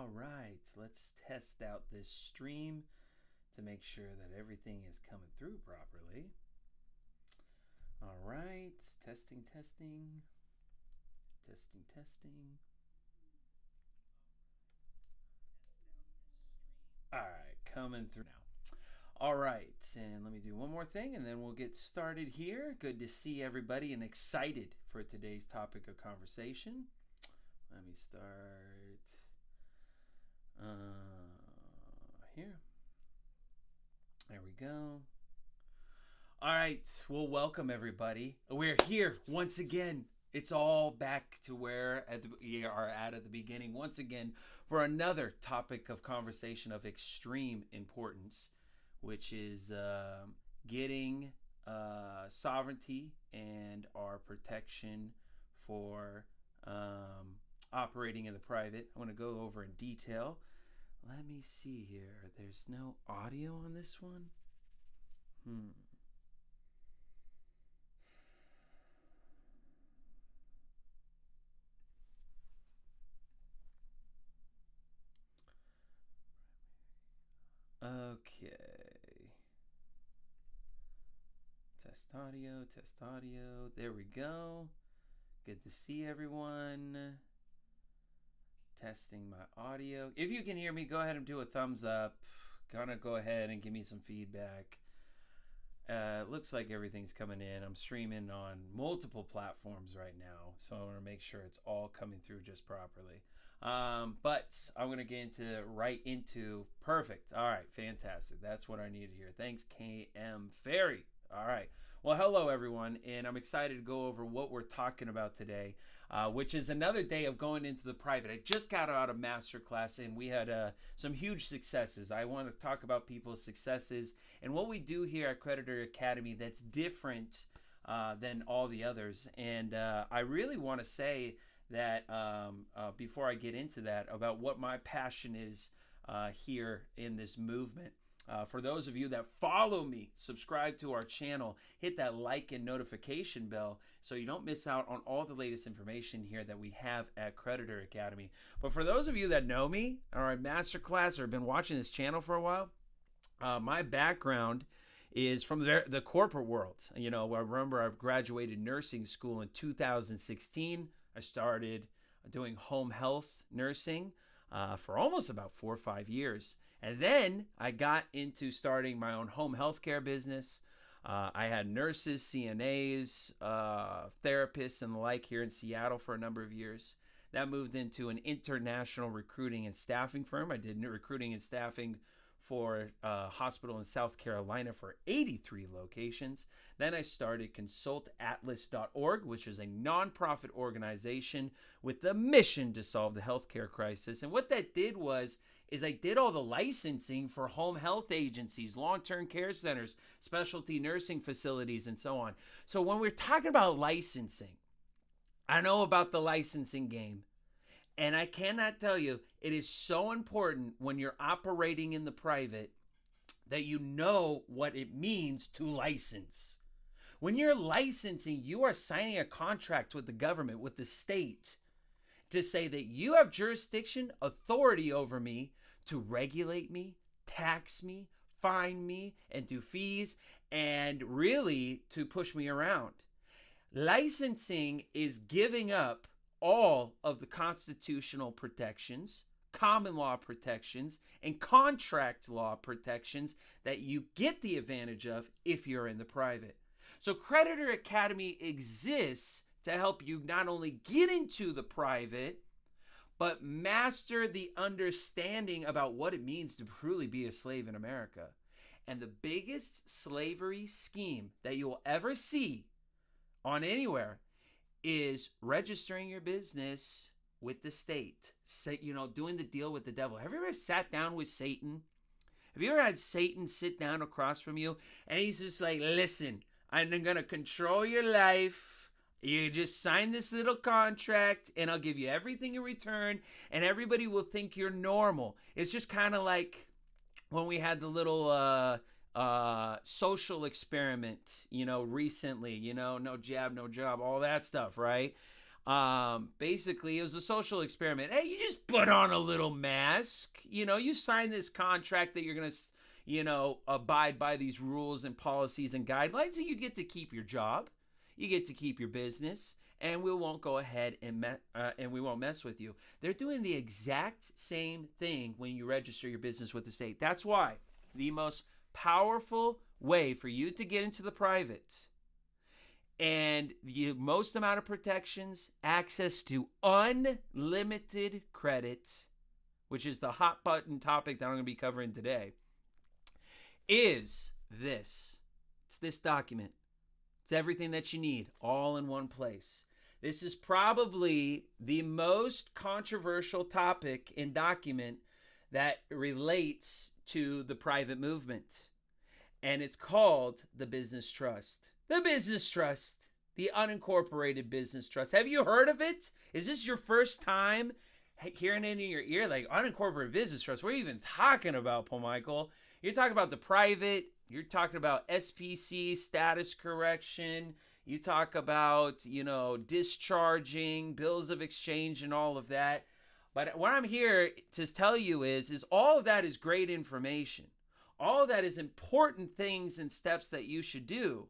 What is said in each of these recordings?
All right, let's test out this stream to make sure that everything is coming through properly. All right, testing. All right, coming through now. All right, and let me do one more thing and then we'll get started here. Good to see everybody and excited for today's topic of conversation. Let me start here. There we go. All right, well, welcome everybody. We're here once again. It's all back to where we are at the beginning once again for another topic of conversation of extreme importance, which is getting sovereignty and our protection for operating in the private. I want to go over in detail. Let me see here. There's no audio on this one. Okay. Test audio. There we go. Good to see everyone. Testing my audio. If you can hear me, go ahead and do a thumbs up. Gonna go ahead and give me some feedback. Looks like everything's coming in. I'm streaming on multiple platforms right now, so I want to make sure it's all coming through just properly. But I'm going to get right into perfect. All right, fantastic. That's what I needed here. Thanks, KM Ferry. All right. Well, hello, everyone, and I'm excited to go over what we're talking about today, which is another day of going into the private. I just got out of masterclass, and we had some huge successes. I want to talk about people's successes and what we do here at Creditor Academy that's different than all the others. And I really want to say that before I get into that, about what my passion is here in this movement. For those of you that follow me, subscribe to our channel, hit that like and notification bell so you don't miss out on all the latest information here that we have at Creditor Academy. But for those of you that know me, or at masterclass, or have been watching this channel for a while, my background is from the corporate world. You know, I remember I graduated nursing school in 2016. I started doing home health nursing for almost about 4 or 5 years. And then I got into starting my own home health care business. I had nurses, CNAs, therapists, and the like here in Seattle for a number of years. That moved into an international recruiting and staffing firm. I did recruiting and staffing for a hospital in South Carolina for 83 locations. Then I started consultatlas.org, which is a nonprofit organization with the mission to solve the healthcare crisis. And what that did is I did all the licensing for home health agencies, long-term care centers, specialty nursing facilities, and so on. So when we're talking about licensing, I know about the licensing game. And I cannot tell you, it is so important when you're operating in the private that you know what it means to license. When you're licensing, you are signing a contract with the government, with the state, to say that you have jurisdiction, authority over me to regulate me, tax me, fine me, and do fees, and really to push me around. Licensing is giving up all of the constitutional protections, common law protections, and contract law protections that you get the advantage of if you're in the private. So Creditor Academy exists to help you not only get into the private, but master the understanding about what it means to truly be a slave in America. And the biggest slavery scheme that you will ever see on anywhere is registering your business with the state. Doing the deal with the devil. Have you ever sat down with Satan? Have you ever had Satan sit down across from you and he's just like, listen, I'm going to control your life. You just sign this little contract and I'll give you everything in return and everybody will think you're normal. It's just kind of like when we had the little social experiment, recently, no jab, no job, all that stuff, right? Basically, it was a social experiment. Hey, you just put on a little mask. You sign this contract that you're going to, abide by these rules and policies and guidelines, and you get to keep your job. You get to keep your business, and we won't go ahead and we won't mess with you. They're doing the exact same thing when you register your business with the state. That's why the most powerful way for you to get into the private and the most amount of protections, access to unlimited credit, which is the hot button topic that I'm going to be covering today, is this. It's this document. It's everything that you need all in one place. This is probably the most controversial topic and document that relates to the private movement. And it's called the Business Trust. The Business Trust. The unincorporated Business Trust. Have you heard of it? Is this your first time hearing it in your ear? Like, unincorporated Business Trust? What are you even talking about, Paul Michael? You're talking about the private. You're talking about SPC, status correction. You talk about, discharging, bills of exchange and all of that. But what I'm here to tell you is all of that is great information. All of that is important things and steps that you should do.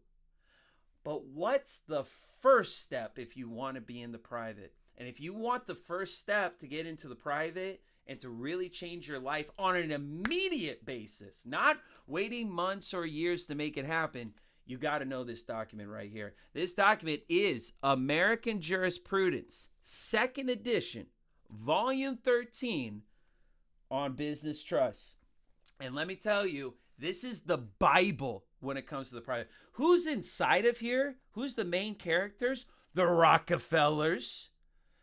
But what's the first step if you want to be in the private? And if you want the first step to get into the private and to really change your life on an immediate basis, not waiting months or years to make it happen, you got to know this document right here. This document is American Jurisprudence, 2nd edition, volume 13 on business trusts. And let me tell you, this is the Bible when it comes to the private. Who's inside of here? Who's the main characters? The Rockefellers.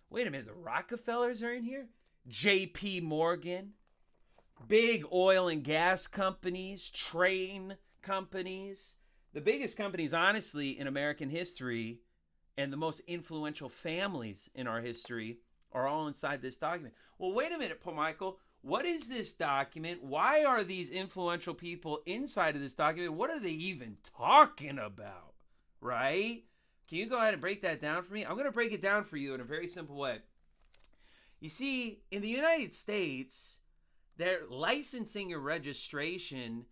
Wait a minute, the Rockefellers are in here? J.P. Morgan, big oil and gas companies, train companies. The biggest companies, honestly, in American history and the most influential families in our history are all inside this document. Well, wait a minute, Paul Michael. What is this document? Why are these influential people inside of this document? What are they even talking about? Right? Can you go ahead and break that down for me? I'm going to break it down for you in a very simple way. You see, in the United States, their licensing and registration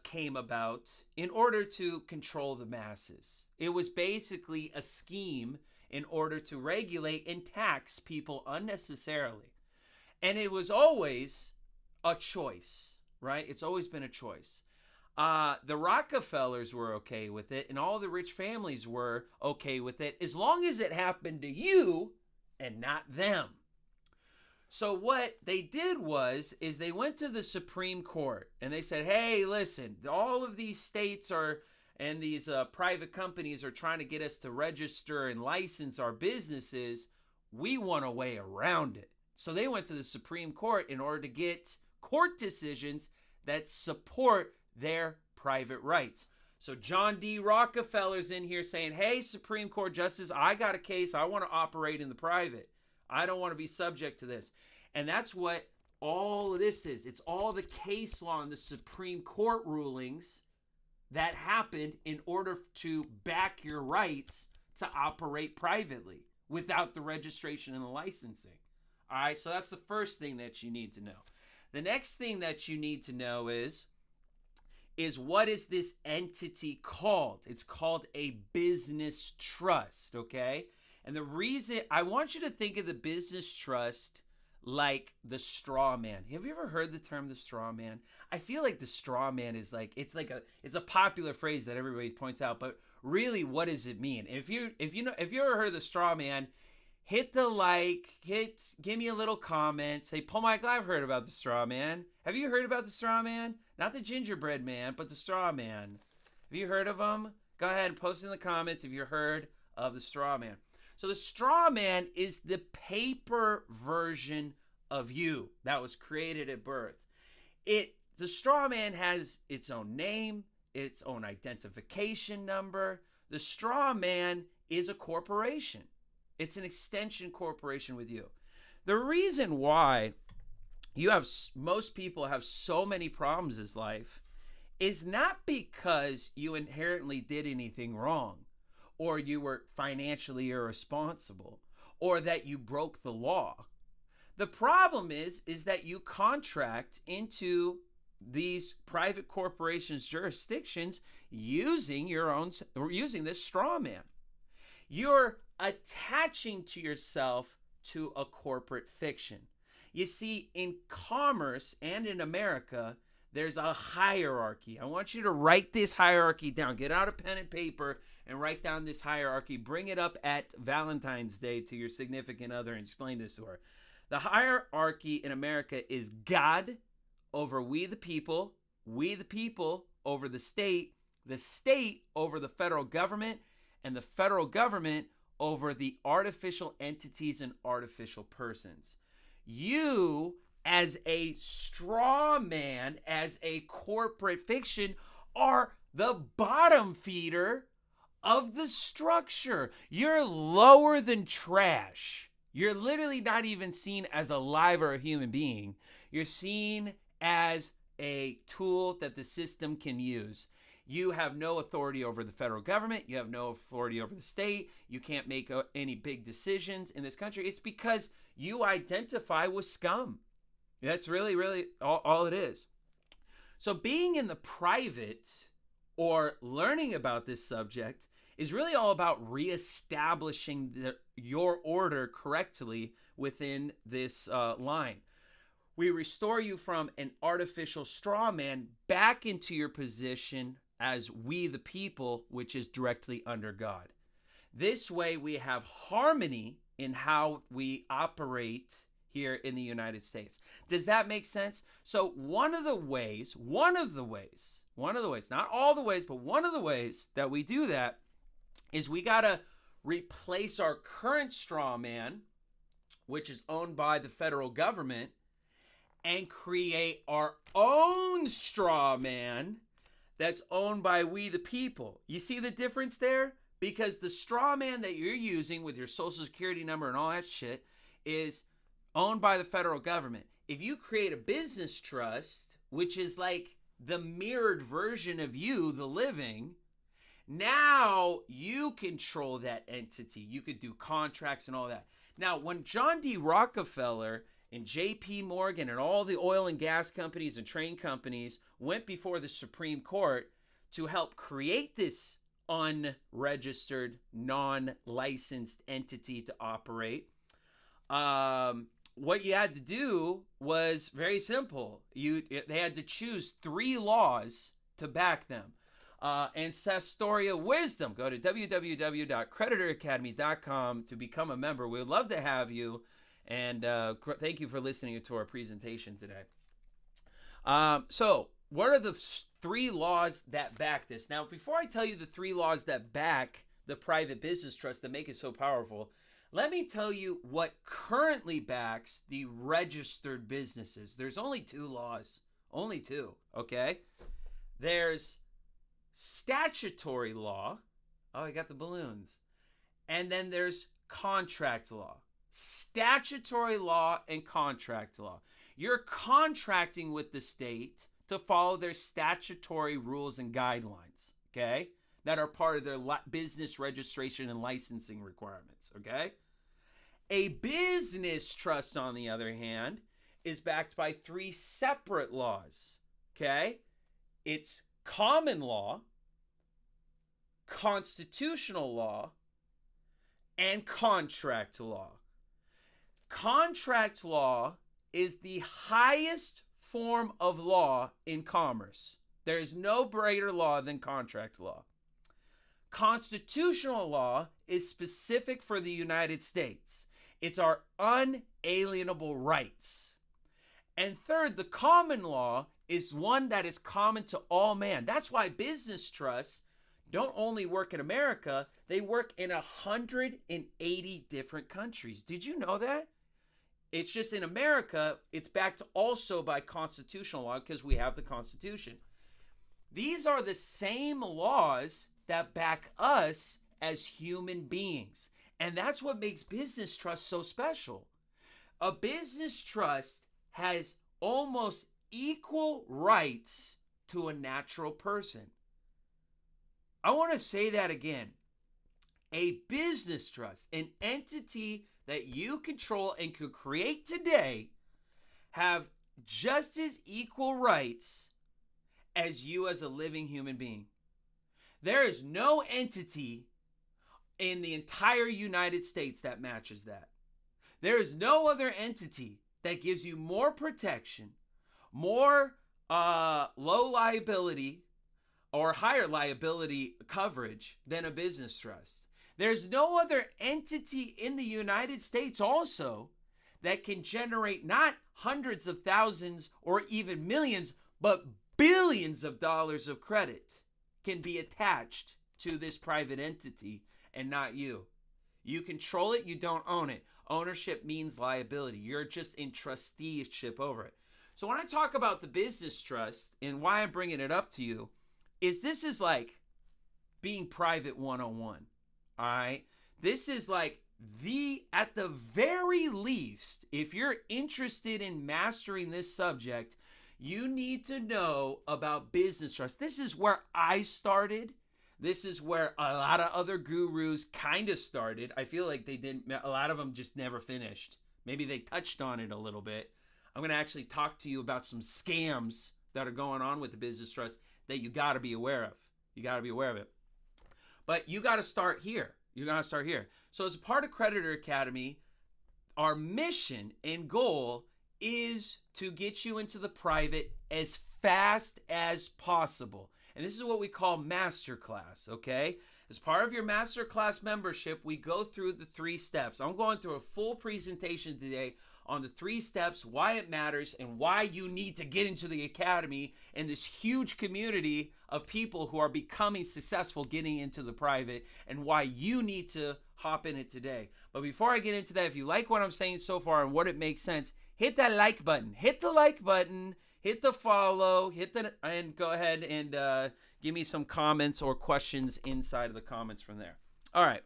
came about in order to control the masses. It was basically a scheme in order to regulate and tax people unnecessarily. And it was always a choice, right? It's always been a choice. The Rockefellers were okay with it, and all the rich families were okay with it, as long as it happened to you and not them. So what they did is they went to the Supreme Court, and they said, hey, listen, all of these states and these private companies are trying to get us to register and license our businesses. We want a way around it. So they went to the Supreme Court in order to get court decisions that support their private rights. So John D. Rockefeller's in here saying, hey, Supreme Court Justice, I got a case. I want to operate in the private. I don't want to be subject to this. And that's what all of this is. It's all the case law and the Supreme Court rulings that happened in order to back your rights to operate privately without the registration and the licensing. All right, so that's the first thing that you need to know. The next thing that you need to know is what is this entity called? It's called a business trust, okay? And the reason, I want you to think of the business trust like the straw man. Have you ever heard the term the straw man? I feel like the straw man is it's a popular phrase that everybody points out, but really, what does it mean? If you ever heard of the straw man, hit the like, give me a little comment, say, Paul Michael, I've heard about the straw man. Have you heard about the straw man? Not the gingerbread man, but the straw man. Have you heard of him? Go ahead and post in the comments if you heard of the straw man. So the straw man is the paper version of you that was created at birth. The straw man has its own name, its own identification number. The straw man is a corporation. It's an extension corporation with you. The reason why most people have so many problems in life is not because you inherently did anything wrong or you were financially irresponsible or that you broke the law. The problem is that you contract into these private corporations' jurisdictions using using this straw man. You're attaching to yourself to a corporate fiction. You see, in commerce and in America, there's a hierarchy. I want you to write this hierarchy down. Get out a pen and paper and write down this hierarchy. Bring it up at Valentine's Day to your significant other and explain this to her. The hierarchy in America is God over we the people over the state over the federal government, and the federal government over the artificial entities and artificial persons. You, as a straw man, as a corporate fiction, are the bottom feeder of the structure. You're lower than trash. You're literally not even seen as alive or a human being. You're seen as a tool that the system can use. You have no authority over the federal government. You have no authority over the state. You can't make any big decisions in this country. It's because you identify with scum. That's really, really all it is. So being in the private or learning about this subject is really all about reestablishing your order correctly within this line. We restore you from an artificial straw man back into your position as we the people, which is directly under God. This way we have harmony in how we operate here in the United States. Does that make sense? So one of the ways, not all the ways, but one of the ways that we do that is we got to replace our current straw man, which is owned by the federal government, and create our own straw man that's owned by we the people. You see the difference there? Because the straw man that you're using with your social security number and all that shit is owned by the federal government. If you create a business trust, which is like the mirrored version of you, the living, now you control that entity. You could do contracts and all that. Now, when John D. Rockefeller and J.P. Morgan and all the oil and gas companies and train companies went before the Supreme Court to help create this unregistered, non-licensed entity to operate, what you had to do was very simple. They had to choose 3 laws to back them. Ancestorial Wisdom. Go to www.creditoracademy.com to become a member. We would love to have you. And thank you for listening to our presentation today. So what are the 3 laws that back this? Now, before I tell you the 3 laws that back the private business trust that make it so powerful, let me tell you what currently backs the registered businesses. There's only 2 laws. Only 2, okay? There's statutory law. Oh, I got the balloons. And then there's contract law. Statutory law and contract law. You're contracting with the state to follow their statutory rules and guidelines, okay, that are part of their business registration and licensing requirements, okay? A business trust, on the other hand, is backed by 3 separate laws, okay? It's common law, constitutional law, and contract law. Contract law is the highest form of law in commerce. There is no greater law than contract law. Constitutional law is specific for the United States. It's our unalienable rights. And third, the common law is one that is common to all man. That's why business trusts don't only work in America, they work in 180 different countries. Did you know that? It's just in America, it's backed also by constitutional law because we have the Constitution. These are the same laws that back us as human beings. And that's what makes business trust so special. A business trust has almost equal rights to a natural person. I want to say that again. A business trust, an entity that you control and could create today, have just as equal rights as you as a living human being. There is no entity in the entire United States that matches that. There is no other entity that gives you more protection, more low liability or higher liability coverage than a business trust. There's no other entity in the United States also that can generate not hundreds of thousands or even millions, but billions of dollars of credit can be attached to this private entity and not you. You control it, you don't own it. Ownership means liability. You're just in trusteeship over it. So when I talk about the business trust and why I'm bringing it up to you, is this is like being private 101. All right? This is like at the very least, if you're interested in mastering this subject, you need to know about business trust. This is where I started. This is where a lot of other gurus kind of started. I feel like a lot of them just never finished. Maybe they touched on it a little bit. I'm going to actually talk to you about some scams that are going on with the business trust that you got to be aware of. You got to be aware of it. But you got to start here. You got to start here. So as a part of Creditor Academy, our mission and goal is to get you into the private as fast as possible. And this is what we call masterclass, okay? As part of your masterclass membership, we go through the 3 steps. I'm going through a full presentation today on the 3 steps, why it matters, and why you need to get into the academy and this huge community of people who are becoming successful getting into the private, and why you need to hop in it today. But before I get into that, if you like what I'm saying so far and what it makes sense, hit that like button. Hit the like button. Hit the follow. And go ahead and give me some comments or questions inside of the comments from there. All right.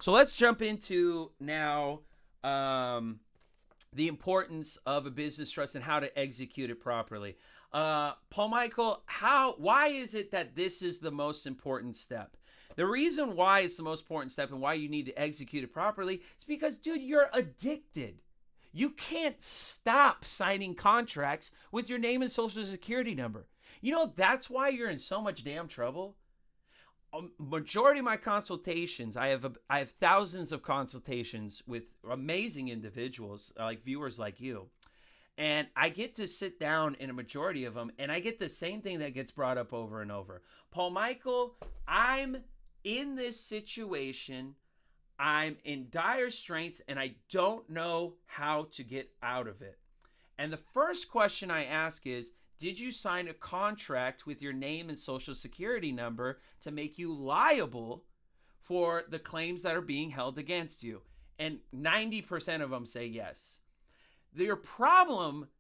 So let's jump into now the importance of a business trust and how to execute it properly. Paul Michael, why is it that this is the most important step? The reason why it's the most important step and why you need to execute it properly is because, dude, you're addicted. You can't stop signing contracts with your name and social security number. You know, that's why you're in so much damn trouble. Majority of my consultations, I have thousands of consultations with amazing individuals, like viewers like you. And I get to sit down in a majority of them, and I get the same thing that gets brought up over and over. Paul Michael, I'm in this situation. I'm in dire straits, and I don't know how to get out of it. And the first question I ask is, did you sign a contract with your name and social security number to make you liable for the claims that are being held against you? And 90% of them say yes. Your problems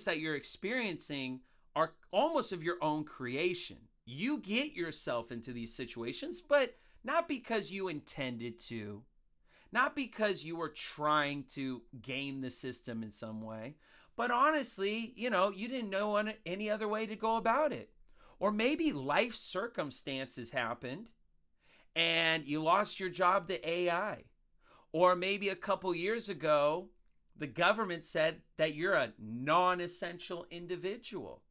that you're experiencing are almost of your own creation. You get yourself into these situations, but not because you intended to, not because you were trying to game the system in some way, but honestly, you didn't know any other way to go about it. Or maybe life circumstances happened and you lost your job to AI. Or maybe a couple years ago, the government said that you're a non-essential individual.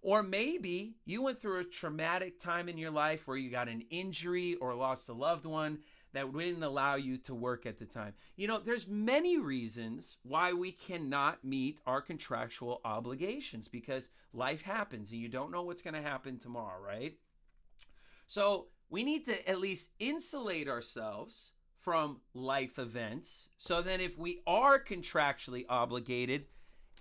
Or maybe you went through a traumatic time in your life where you got an injury or lost a loved one that didn't allow you to work at the time. There's many reasons why we cannot meet our contractual obligations, because life happens and you don't know what's going to happen tomorrow, right? So we need to at least insulate ourselves from life events, so then if we are contractually obligated,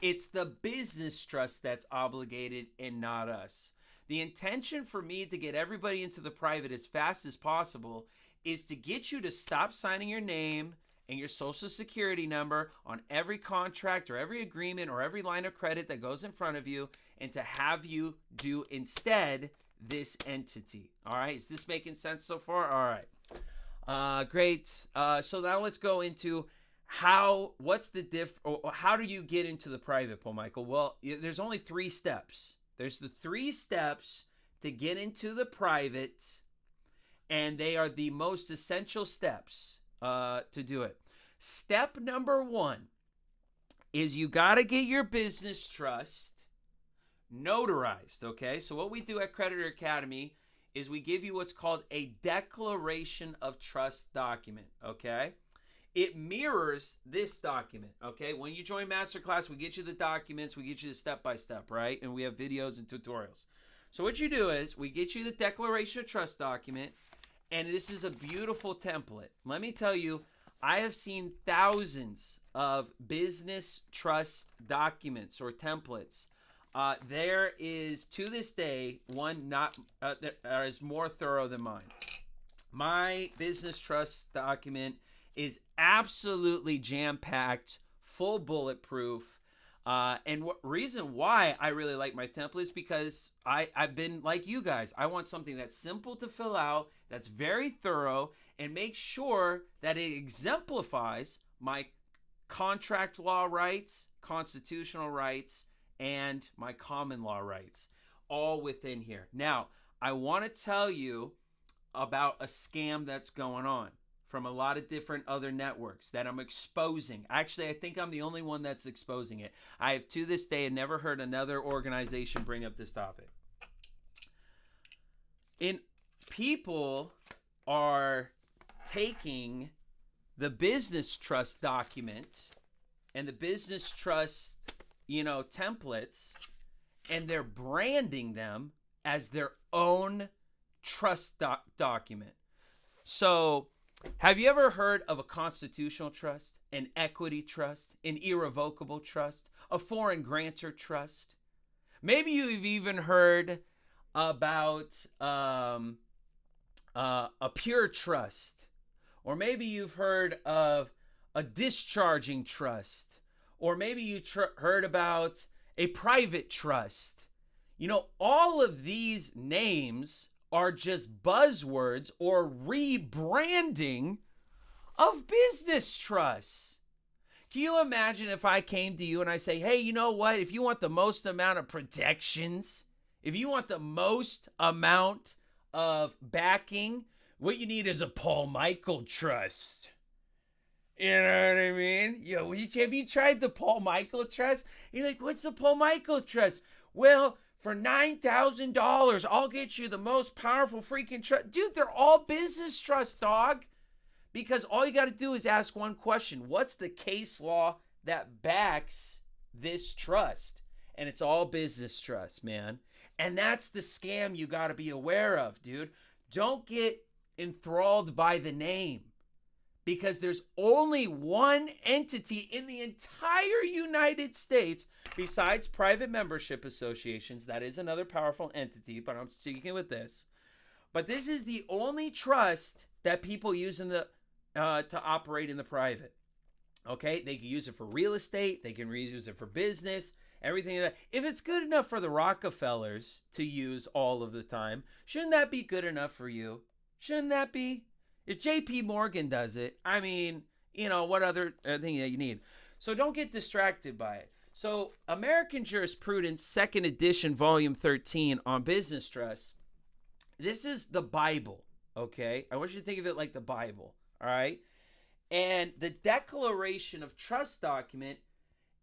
it's the business trust that's obligated and not us. The intention for me to get everybody into the private as fast as possible is to get you to stop signing your name and your social security number on every contract or every agreement or every line of credit that goes in front of you, and to have you do instead this entity. All right, is this making sense so far? All right, great. So now let's go into how do you get into the private, Paul Michael? Well, there's only 3 steps. There's the 3 steps to get into the private, and they are the most essential steps to do it. Step number 1 is you got to get your business trust notarized, okay? So what we do at Creditor Academy is we give you what's called a declaration of trust document, okay? It mirrors this document, okay? When you join Masterclass, we get you the documents, we get you the step-by-step, right? And we have videos and tutorials. So what you do is we get you the declaration of trust document, and this is a beautiful template. Let me tell you, I have seen thousands of business trust documents or templates. There is, to this day, one that is more thorough than mine. My business trust document is absolutely jam-packed, full bulletproof. And reason why I really like my templates because I've been like you guys. I want something that's simple to fill out, that's very thorough, and make sure that it exemplifies my contract law rights, constitutional rights, and my common law rights, all within here. Now, I want to tell you about a scam that's going on from a lot of different other networks that I'm exposing. Actually, I think I'm the only one that's exposing it. I have, to this day, never heard another organization bring up this topic. People are taking the business trust document and the business trust, templates, and they're branding them as their own trust document. So, have you ever heard of a constitutional trust, an equity trust, an irrevocable trust, a foreign grantor trust? Maybe you've even heard about a pure trust, or maybe you've heard of a discharging trust, or maybe you heard about a private trust. All of these names are just buzzwords or rebranding of business trusts. Can you imagine if I came to you and I say, hey, you know what? If you want the most amount of protections, if you want the most amount of backing, what you need is a Paul Michael trust. You know what I mean? Have you tried the Paul Michael trust? You're like, what's the Paul Michael trust? Well, for $9,000, I'll get you the most powerful freaking trust. Dude, they're all business trusts, dog. Because all you got to do is ask one question. What's the case law that backs this trust? And it's all business trust, man. And that's the scam you got to be aware of, dude. Don't get enthralled by the name. Because there's only one entity in the entire United States, besides private membership associations. That is another powerful entity, but I'm sticking with this. But this is the only trust that people use to operate in the private. Okay, they can use it for real estate. They can use it for business, everything like that. If it's good enough for the Rockefellers to use all of the time, shouldn't that be good enough for you? Shouldn't that be? If JP Morgan does it, I mean, what other thing that you need? So don't get distracted by it. So American Jurisprudence, 2nd edition, volume 13 on business trust. This is the Bible, okay? I want you to think of it like the Bible, all right? And the Declaration of Trust document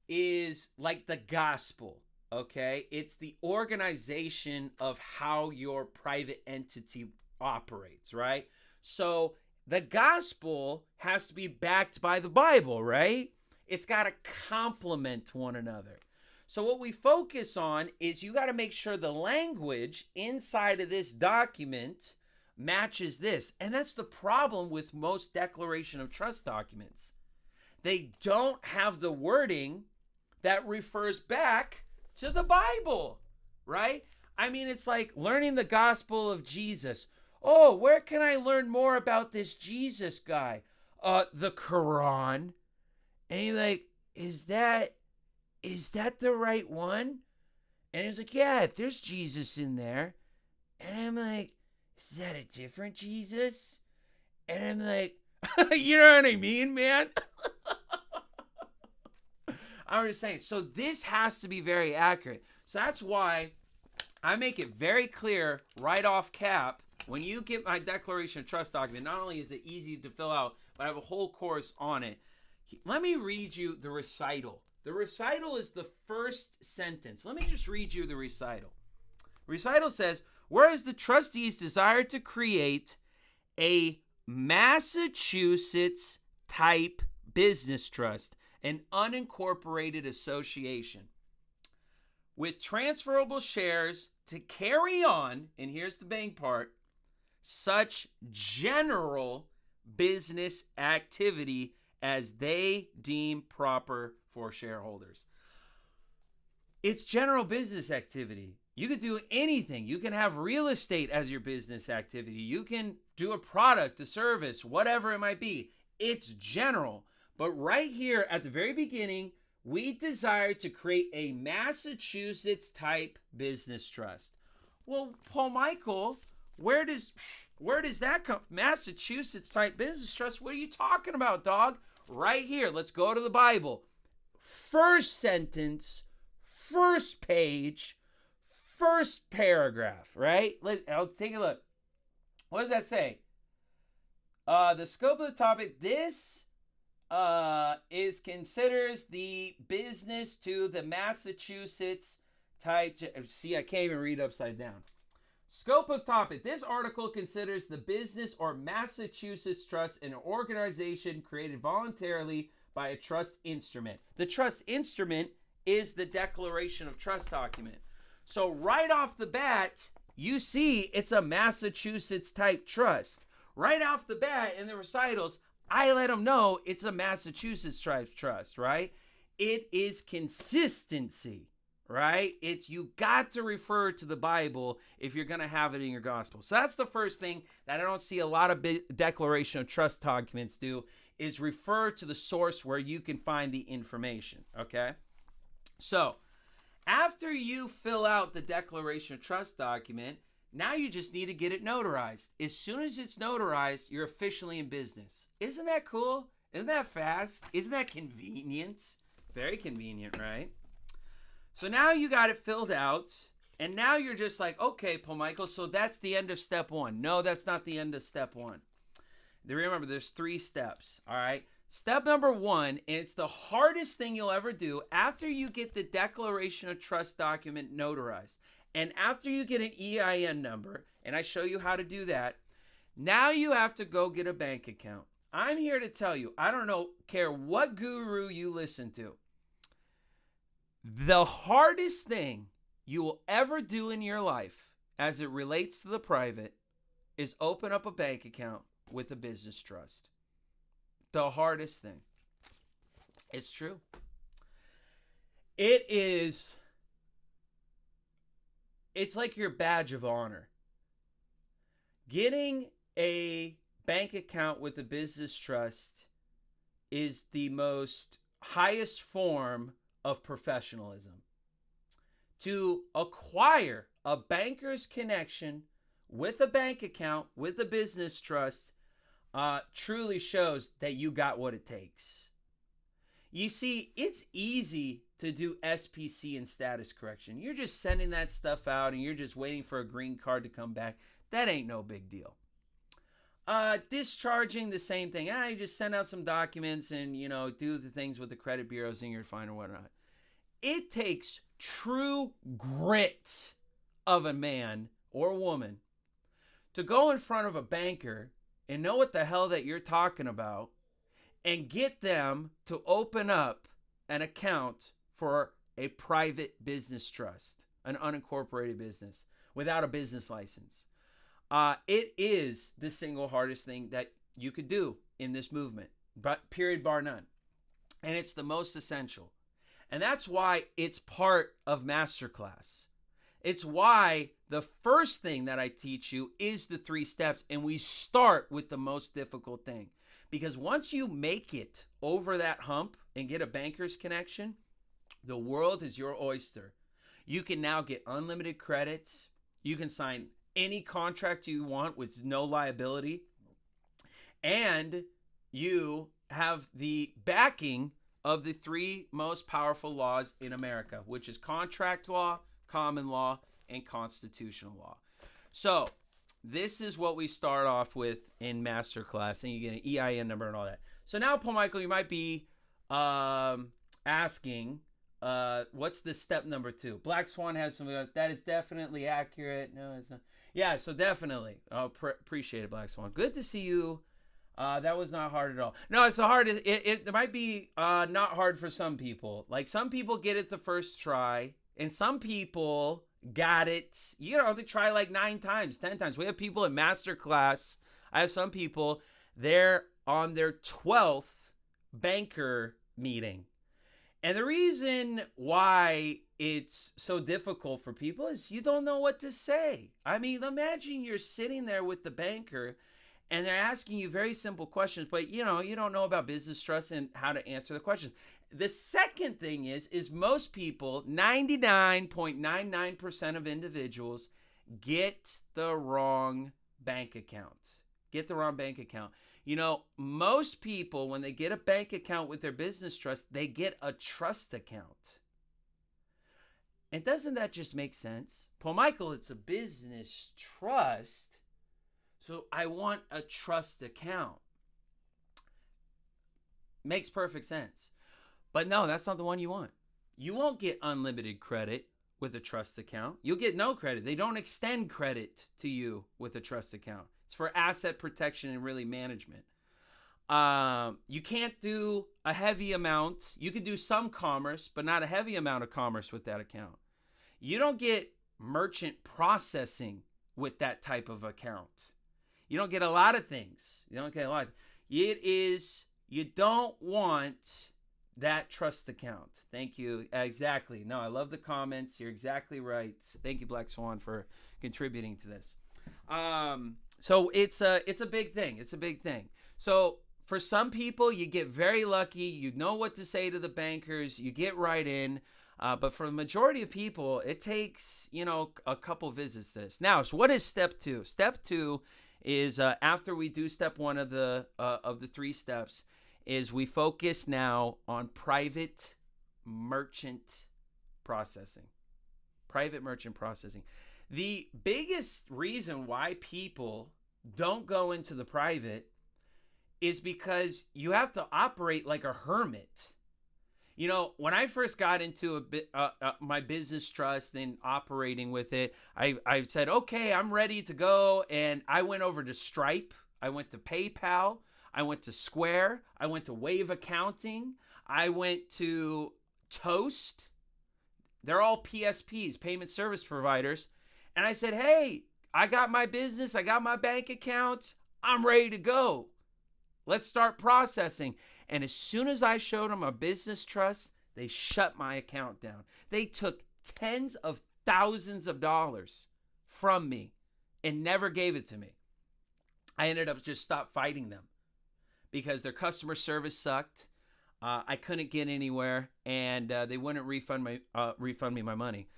is like the gospel, okay? It's the organization of how your private entity operates, right? So the gospel has to be backed by the Bible, right? It's got to complement one another. So what we focus on is you got to make sure the language inside of this document matches this. And that's the problem with most Declaration of Trust documents. They don't have the wording that refers back to the Bible, right? I mean, it's like learning the gospel of Jesus. Oh, where can I learn more about this Jesus guy? The Quran. And you're like, is that the right one? And he's like, yeah, there's Jesus in there. And I'm like, is that a different Jesus? And I'm like, you know what I mean, man? I'm just saying. So this has to be very accurate. So that's why I make it very clear right off cap, When you get my declaration of trust document, not only is it easy to fill out, but I have a whole course on it. Let me read you the recital. The recital is the first sentence. Let me just read you the recital. Recital says, whereas the trustees desire to create a Massachusetts type business trust, an unincorporated association with transferable shares to carry on, and here's the main part, such general business activity as they deem proper for shareholders. It's general business activity. You could do anything. You can have real estate as your business activity. You can do a product, a service, whatever it might be. It's general. But right here at the very beginning, we desire to create a Massachusetts type business trust. Well, Paul Michael, where does that come? Massachusetts type business trust? What are you talking about, dog? Right here. Let's go to the Bible. First sentence, first page, first paragraph, right? I'll take a look. What does that say? The scope of the topic, this considers the business to the Massachusetts type. See, I can't even read upside down. Scope of topic. This article considers the business or Massachusetts trust an organization created voluntarily by a trust instrument. The trust instrument is the declaration of trust document. So right off the bat, you see it's a Massachusetts type trust. Right off the bat in the recitals, I let them know it's a Massachusetts type trust, right? It is consistency, right? It's you got to refer to the Bible if you're going to have it in your gospel. So that's the first thing that I don't see a lot of declaration of trust documents do, is refer to the source where you can find the information, okay? So after you fill out the declaration of trust document, now you just need to get it notarized. As soon as it's notarized, you're officially in business. Isn't that cool? Isn't that fast? Isn't that convenient? Very convenient, right? So now you got it filled out, and now you're just like, okay, Paul Michael, so that's the end of step one. No, that's not the end of step one. Remember, there's 3 steps, all right? Step number 1, and it's the hardest thing you'll ever do after you get the declaration of trust document notarized, and after you get an EIN number, and I show you how to do that, now you have to go get a bank account. I'm here to tell you, I don't care what guru you listen to, the hardest thing you will ever do in your life as it relates to the private is open up a bank account with a business trust. The hardest thing. It's true. It's like your badge of honor. Getting a bank account with a business trust is the most highest form of professionalism. To acquire a banker's connection with a bank account, with a business trust, truly shows that you got what it takes. You see, it's easy to do SPC and status correction. You're just sending that stuff out and you're just waiting for a green card to come back. That ain't no big deal. Discharging, the same thing. You just send out some documents and, do the things with the credit bureaus and you're fine or whatnot. It takes true grit of a man or woman to go in front of a banker and know what the hell that you're talking about and get them to open up an account for a private business trust, an unincorporated business, without a business license. It is the single hardest thing that you could do in this movement, but period, bar none. And it's the most essential. And that's why it's part of Masterclass. It's why the first thing that I teach you is the 3 steps, and we start with the most difficult thing. Because once you make it over that hump and get a banker's connection, the world is your oyster. You can now get unlimited credits. You can sign any contract you want with no liability. And you have the backing of the 3 most powerful laws in America, which is contract law, common law, and constitutional law. So This is what we start off with in masterclass, and you get an EIN number and all that. So now, Paul Michael, you might be asking, what's the step number 2? Black Swan has something that is definitely accurate. No, it's not. Yeah, so definitely. Appreciate it, Black Swan. Good to see you. That was not hard at all. No, it's hard. It might be not hard for some people. Like some people get it the first try, and some people got it. You know, they try like 9 times, 10 times. We have people in masterclass. I have some people, they're on their 12th banker meeting. And the reason why it's so difficult for people is you don't know what to say. I mean, imagine you're sitting there with the banker and they're asking you very simple questions, but you don't know about business trust and how to answer the questions. The second thing is most people, 99.99% of individuals get the wrong bank account. Get the wrong bank account. You know, most people, when they get a bank account with their business trust, they get a trust account. And doesn't that just make sense? Paul Michael, it's a business trust, so I want a trust account. Makes perfect sense. But no, that's not the one you want. You won't get unlimited credit with a trust account. You'll get no credit. They don't extend credit to you with a trust account. It's for asset protection and really management. You can't do a heavy amount. You can do some commerce, but not a heavy amount of commerce with that account. You don't get merchant processing with that type of account. You don't get a lot of things. You don't get a lot. You don't want that trust account. Thank you. Exactly. No, I love the comments. You're exactly right. Thank you, Black Swan, for contributing to this. So it's a big thing. It's a big thing. So for some people, you get very lucky. You know what to say to the bankers. You get right in. But for the majority of people, it takes, a couple visits to this. Now, so what is step 2? Step 2 is after we do step 1 of the 3 steps, is we focus now on private merchant processing. Private merchant processing. The biggest reason why people don't go into the private is because you have to operate like a hermit. You know, when I first got into my business trust and operating with it, I said, okay, I'm ready to go. And I went over to Stripe. I went to PayPal. I went to Square. I went to Wave Accounting. I went to Toast. They're all PSPs, payment service providers. And I said, hey, I got my business. I got my bank account. I'm ready to go. Let's start processing. And as soon as I showed them a business trust, they shut my account down. They took tens of thousands of dollars from me and never gave it to me. I ended up just stopped fighting them because their customer service sucked. I couldn't get anywhere, and they wouldn't refund me my money.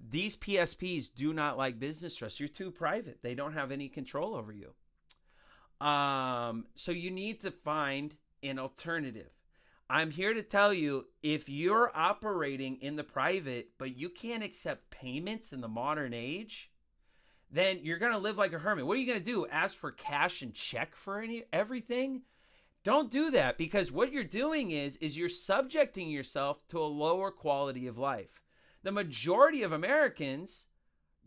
These PSPs do not like business trusts. You're too private. They don't have any control over you. So you need to find an alternative. I'm here to tell you, if you're operating in the private, but you can't accept payments in the modern age, then you're going to live like a hermit. What are you going to do? Ask for cash and check for everything? Don't do that, because what you're doing is you're subjecting yourself to a lower quality of life. The majority of Americans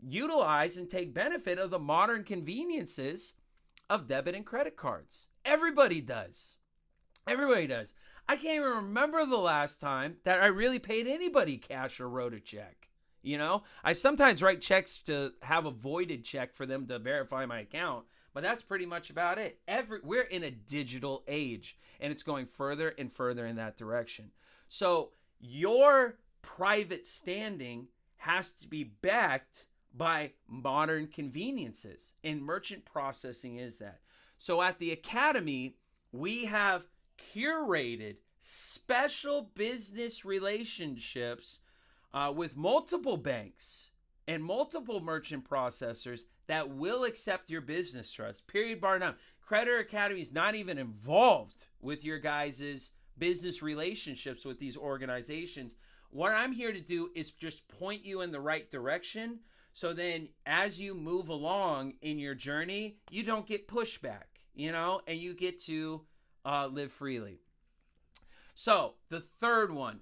utilize and take benefit of the modern conveniences of debit and credit cards. Everybody does. Everybody does. I can't even remember the last time that I really paid anybody cash or wrote a check. I sometimes write checks to have a voided check for them to verify my account, but that's pretty much about it. We're in a digital age, and it's going further and further in that direction. So your private standing has to be backed by modern conveniences, and merchant processing is that. So at the Academy, we have curated special business relationships with multiple banks and multiple merchant processors that will accept your business trust, period, bar none. Creditor Academy is not even involved with your guys' business relationships with these organizations. What I'm here to do is just point you in the right direction So then as you move along in your journey, you don't get pushback, and you get to live freely. So the third one,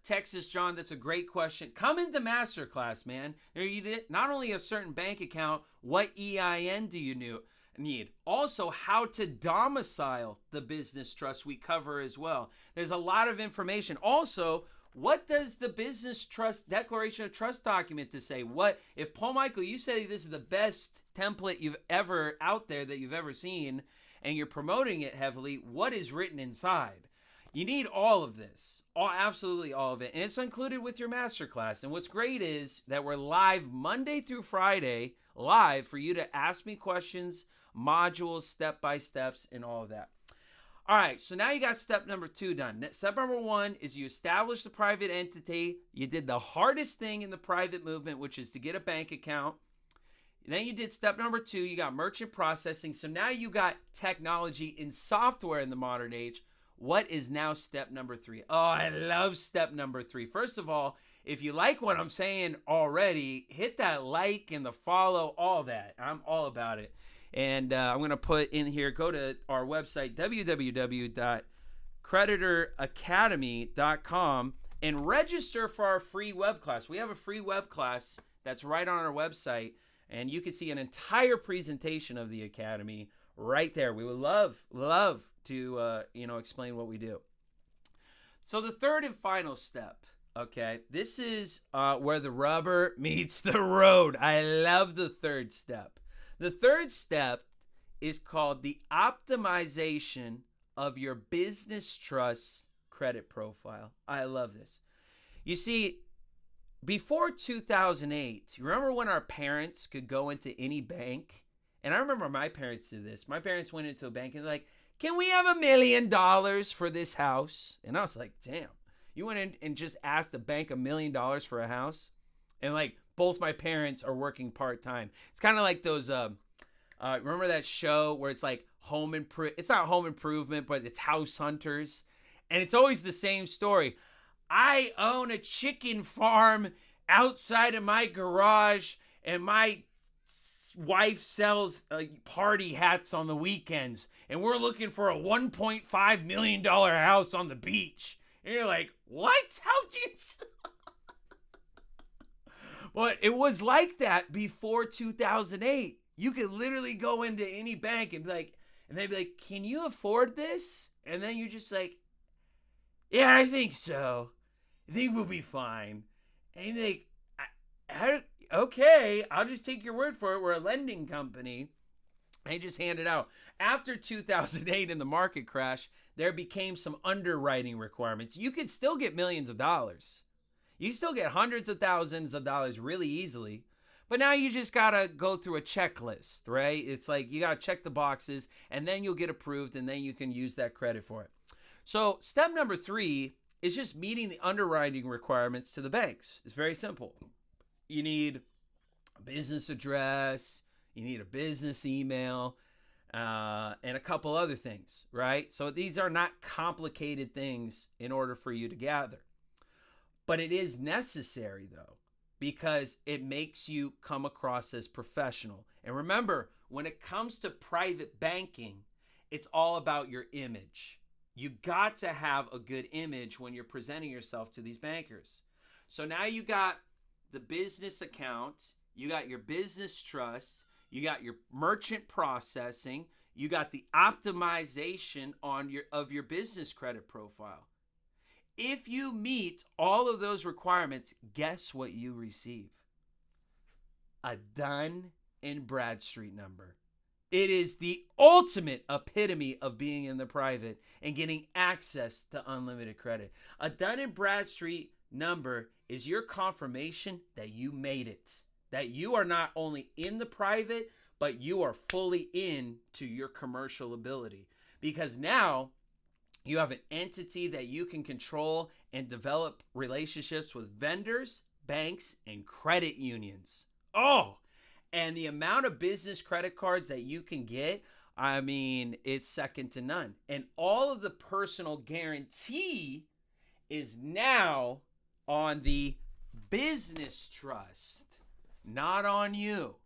Texas John, that's a great question. Come into masterclass, man. There you did not only a certain bank account, what EIN do you need? Also, how to domicile the business trust we cover as well. There's a lot of information. Also, what does the business trust declaration of trust document to say? What if Paul Michael, you say this is the best template you've ever out there that you've ever seen, and you're promoting it heavily? What is written inside? You need all of this, absolutely all of it, and it's included with your masterclass. And what's great is that we're live Monday through Friday, live for you to ask me questions, modules, step-by-steps, and all of that. All right, so now you got step number 2 done. Step number 1 is you establish the private entity. You did the hardest thing in the private movement, which is to get a bank account. Then you did step number 2. You got merchant processing. So now you got technology and software in the modern age. What is now step number 3? Oh, I love step number 3. First of all, if you like what I'm saying already, hit that like and the follow, all that. I'm all about it. And I'm going to put in here, go to our website, www.creditoracademy.com, and register for our free web class. We have a free web class that's right on our website, and you can see an entire presentation of the Academy right there. We would love to explain what we do. So the third and final step, okay, this is where the rubber meets the road. I love the third step. The third step is called the optimization of your business trust credit profile. I love this. You see, before 2008, you remember when our parents could go into any bank? And I remember my parents did this. My parents went into a bank and they're like, "Can we have $1 million for this house?" And I was like, damn, you went in and just asked a bank $1 million for a house? And like both my parents are working part-time. It's kind of like those, remember that show where it's like it's not Home Improvement, but it's House Hunters. And it's always the same story. I own a chicken farm outside of my garage, and my wife sells party hats on the weekends, and we're looking for a $1.5 million house on the beach. And you're like, what? How'd you... Well, it was like that before 2008. You could literally go into any bank and be like, and they'd be like, "Can you afford this?" And then you're just like, "Yeah, I think so. I think we'll be fine." And you're like, "Okay, I'll just take your word for it. We're a lending company." They just hand it out. After 2008 in the market crash, there became some underwriting requirements. You could still get millions of dollars. You still get hundreds of thousands of dollars really easily. But now you just got to go through a checklist, right? It's like you got to check the boxes, and then you'll get approved, and then you can use that credit for it. So step number 3 is just meeting the underwriting requirements to the banks. It's very simple. You need a business address, you need a business email, and a couple other things, right? So these are not complicated things in order for you to gather. But it is necessary, though, because it makes you come across as professional. And remember, when it comes to private banking, it's all about your image. You got to have a good image when you're presenting yourself to these bankers. So now you got the business account, you got your business trust, you got your merchant processing, you got the optimization of your business credit profile. If you meet all of those requirements, guess what you receive? A Dun & Bradstreet number. It is the ultimate epitome of being in the private and getting access to unlimited credit. A Dun & Bradstreet number is your confirmation that you made it, that you are not only in the private, but you are fully into your commercial ability. Because now you have an entity that you can control and develop relationships with vendors, banks, and credit unions. Oh, and the amount of business credit cards that you can get, I mean, it's second to none. And all of the personal guarantee is now on the business trust. not on you.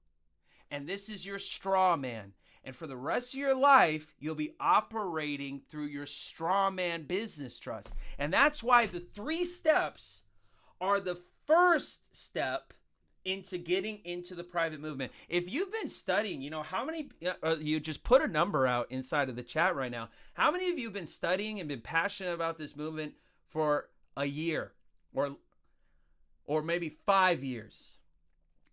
And this is your straw man. And for the rest of your life, you'll be operating through your straw man business trust. And that's why the 3 steps are the first step into getting into the private movement. If you've been studying, how many, you just put a number out inside of the chat right now. How many of you have been studying and been passionate about this movement for a year or maybe 5 years?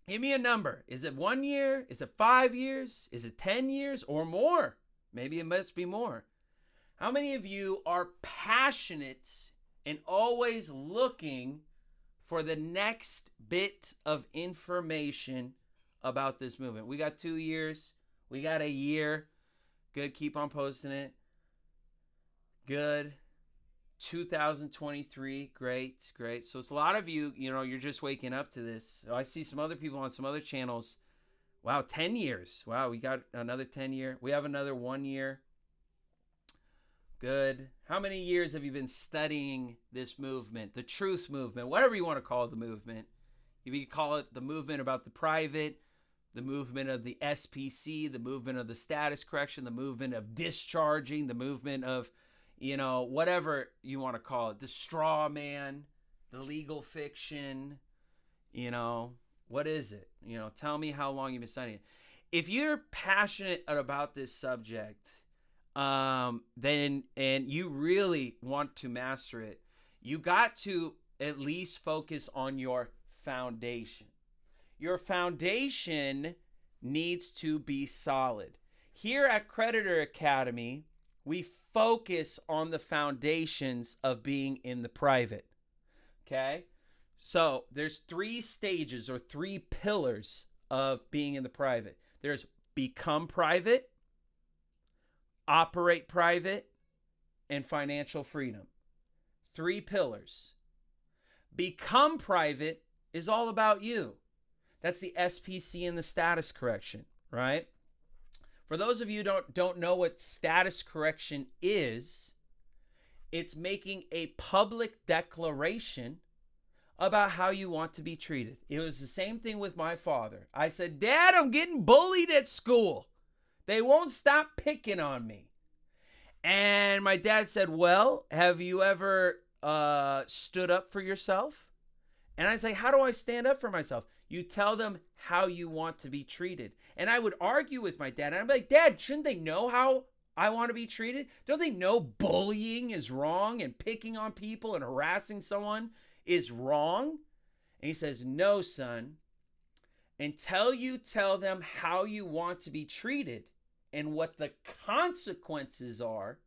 Give me a number. Is it 1 year? Is it 5 years? Is it 10 years or more? Maybe it must be more. How many of you are passionate and always looking for the next bit of information about this movement? We got 2 years. We got a year. Good. Keep on posting it. Good. 2023. Great. So it's a lot of you, you're just waking up to this. So I see some other people on some other channels. Wow, 10 years. Wow, we got another 10 year. We have another 1 year. Good. How many years have you been studying this movement, the truth movement, whatever you want to call it, the movement? You can call it the movement about the private, the movement of the SPC, the movement of the status correction, the movement of discharging, the movement of, whatever you want to call it, the straw man, the legal fiction, what is it? Tell me how long you've been studying it. If you're passionate about this subject, then, and you really want to master it, you got to at least focus on your foundation. Your foundation needs to be solid. Here at Creditor Academy, we focus on the foundations of being in the private. Okay? So there's 3 stages or 3 pillars of being in the private. There's become private, operate private, and financial freedom. 3 pillars. Become private is all about you. That's the SPC and the status correction, right? For those of you who don't know what status correction is, it's making a public declaration about how you want to be treated. It was the same thing with my father. I said, Dad, I'm getting bullied at school. They won't stop picking on me. And my dad said, well, have you ever stood up for yourself? And I say, how do I stand up for myself? You tell them how you want to be treated. And I would argue with my dad. And I'm like, Dad, shouldn't they know how I want to be treated? Don't they know bullying is wrong and picking on people and harassing someone is wrong? And he says, no, son. Until you tell them how you want to be treated and what the consequences are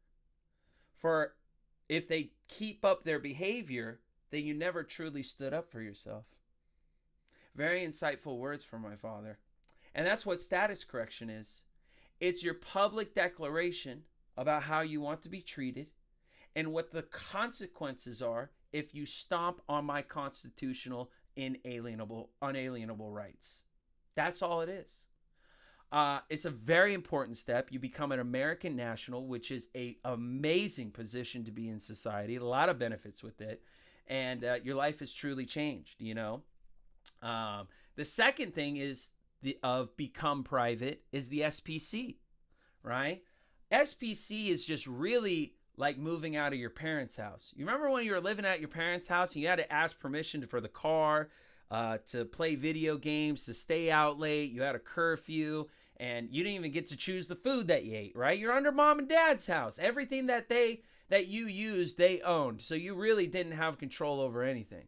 for if they keep up their behavior, then you never truly stood up for yourself. Very insightful words from my father. And that's what status correction is. It's your public declaration about how you want to be treated and what the consequences are if you stomp on my constitutional, unalienable rights. That's all it is. It's a very important step. You become an American national, which is an amazing position to be in society. A lot of benefits with it. And your life is truly changed, The second thing is become private is the SPC, right? SPC is just really like moving out of your parents' house. You remember when you were living at your parents' house and you had to ask permission for the car, to play video games, to stay out late, you had a curfew, and you didn't even get to choose the food that you ate, right? You're under mom and dad's house. Everything that you used, they owned. So you really didn't have control over anything.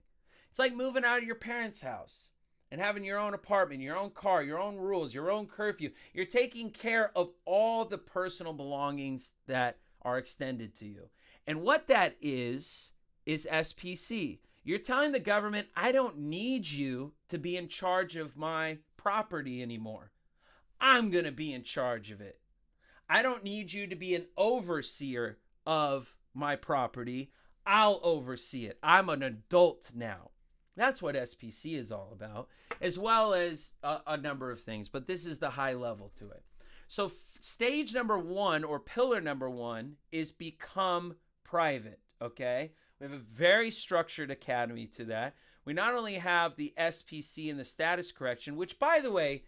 It's like moving out of your parents' house and having your own apartment, your own car, your own rules, your own curfew. You're taking care of all the personal belongings that are extended to you. And what that is SPC. You're telling the government, I don't need you to be in charge of my property anymore. I'm going to be in charge of it. I don't need you to be an overseer of my property. I'll oversee it. I'm an adult now. That's what SPC is all about, as well as a number of things. But this is the high level to it. So stage number 1 or pillar number 1 is become private, okay? We have a very structured academy to that. We not only have the SPC and the status correction, which, by the way,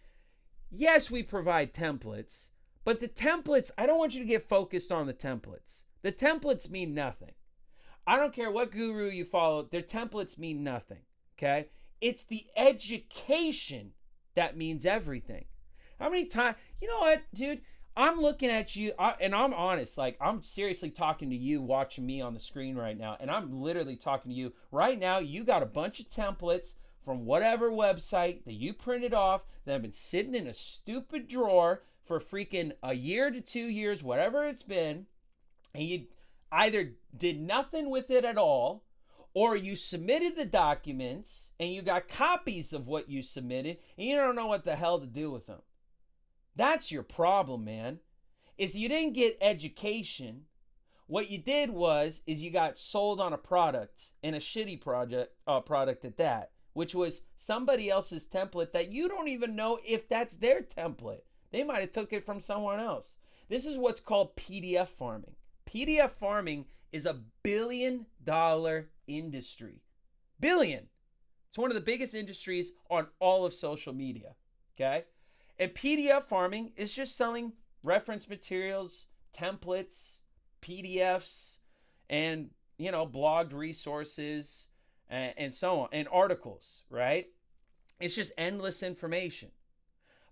yes, we provide templates, but the templates, I don't want you to get focused on the templates. The templates mean nothing. I don't care what guru you follow, their templates mean nothing, okay? It's the education that means everything. How many times, you know what, dude? I'm looking at you, and I'm honest, like, I'm seriously talking to you watching me on the screen right now, and I'm literally talking to you. Right now, you got a bunch of templates from whatever website that you printed off that have been sitting in a stupid drawer for freaking a year to 2 years, whatever it's been, and you either did nothing with it at all, or you submitted the documents and you got copies of what you submitted and you don't know what the hell to do with them. That's your problem, man. Is you didn't get education. What you did is you got sold on a product, and a shitty product at that, which was somebody else's template that you don't even know if that's their template. They might have took it from someone else. This is what's called PDF farming. PDF farming is a $1 billion industry. Billion. It's one of the biggest industries on all of social media. Okay? And PDF farming is just selling reference materials, templates, PDFs, and, blogged resources, and so on, and articles, right? It's just endless information.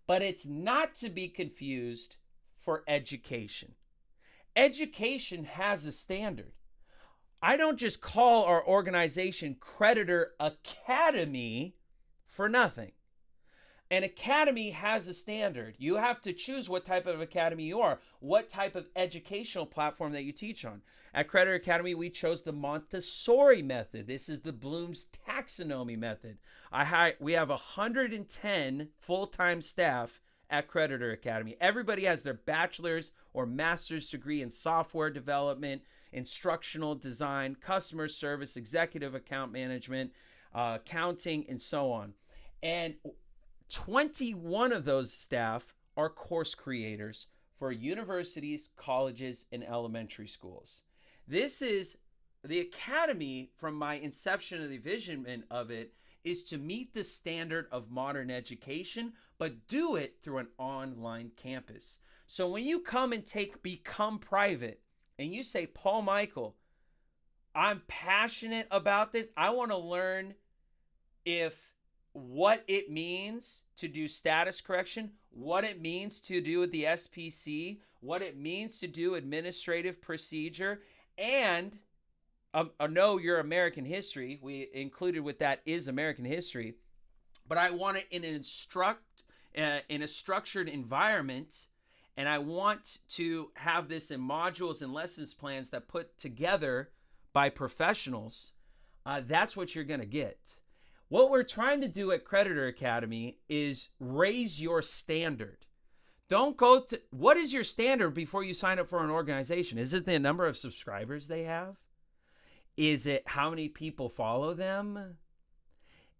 But it's not to be confused for education. Education has a standard. I don't just call our organization Creditor Academy for nothing. An academy has a standard. You have to choose what type of academy you are, what type of educational platform that you teach on. At Creditor Academy, we chose the Montessori method. This is the Bloom's taxonomy method. We have 110 full-time staff at Creditor Academy. Everybody has their bachelor's or master's degree in software development, instructional design, customer service, executive account management, accounting, and so on. And 21 of those staff are course creators for universities, colleges, and elementary schools. This is the academy. From my inception of the vision of it is to meet the standard of modern education, but do it through an online campus. So when you come and Become Private, and you say, Paul Michael, I'm passionate about this. I want to learn what it means to do status correction, what it means to do with the SPC, what it means to do administrative procedure, and know your American history. We included with that is American history, but I want it in a structured environment, and I want to have this in modules and lessons plans that put together by professionals. That's what you're going to get. What we're trying to do at Creditor Academy is raise your standard. Don't go to, what is your standard before you sign up for an organization? Is it the number of subscribers they have? Is it how many people follow them?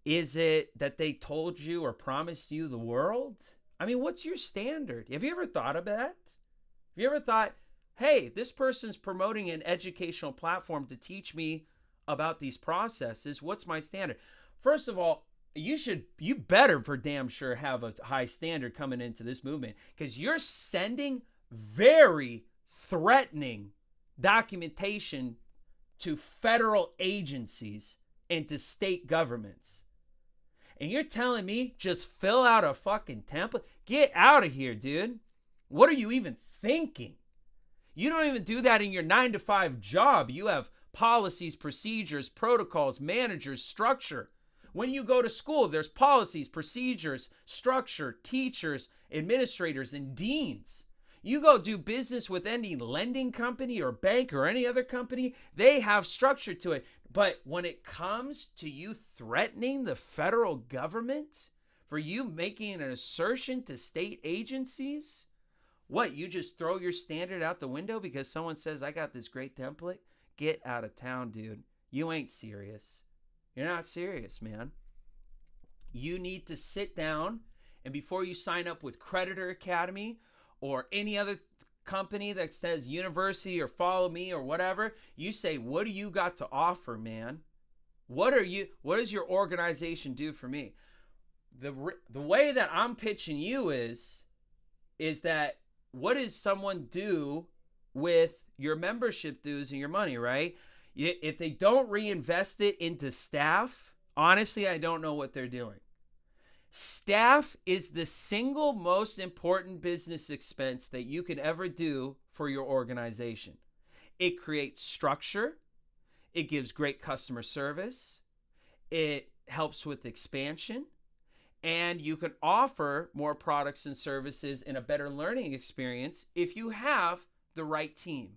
Is it that they told you or promised you the world? I mean, what's your standard? Have you ever thought of that? Have you ever thought, hey, this person's promoting an educational platform to teach me about these processes. What's my standard? First of all, you better for damn sure have a high standard coming into this movement, because you're sending very threatening documentation to federal agencies and to state governments. And you're telling me just fill out a fucking template? Get out of here, dude. What are you even thinking? You don't even do that in your 9-to-5 job. You have policies, procedures, protocols, managers, structure. When you go to school, there's policies, procedures, structure, teachers, administrators, and deans. You go do business with any lending company or bank or any other company, they have structure to it. But when it comes to you threatening the federal government, for you making an assertion to state agencies, what, you just throw your standard out the window because someone says, I got this great template? Get out of town, dude. You ain't serious. You're not serious, man. You need to sit down, and before you sign up with Creditor Academy or any other company that says university or follow me or whatever, you say, what do you got to offer, man? What does your organization do for me? The way that I'm pitching you is that what does someone do with your membership dues and your money, right? If they don't reinvest it into staff, honestly, I don't know what they're doing. Staff is the single most important business expense that you can ever do for your organization. It creates structure, it gives great customer service, it helps with expansion, and you can offer more products and services and a better learning experience if you have the right team.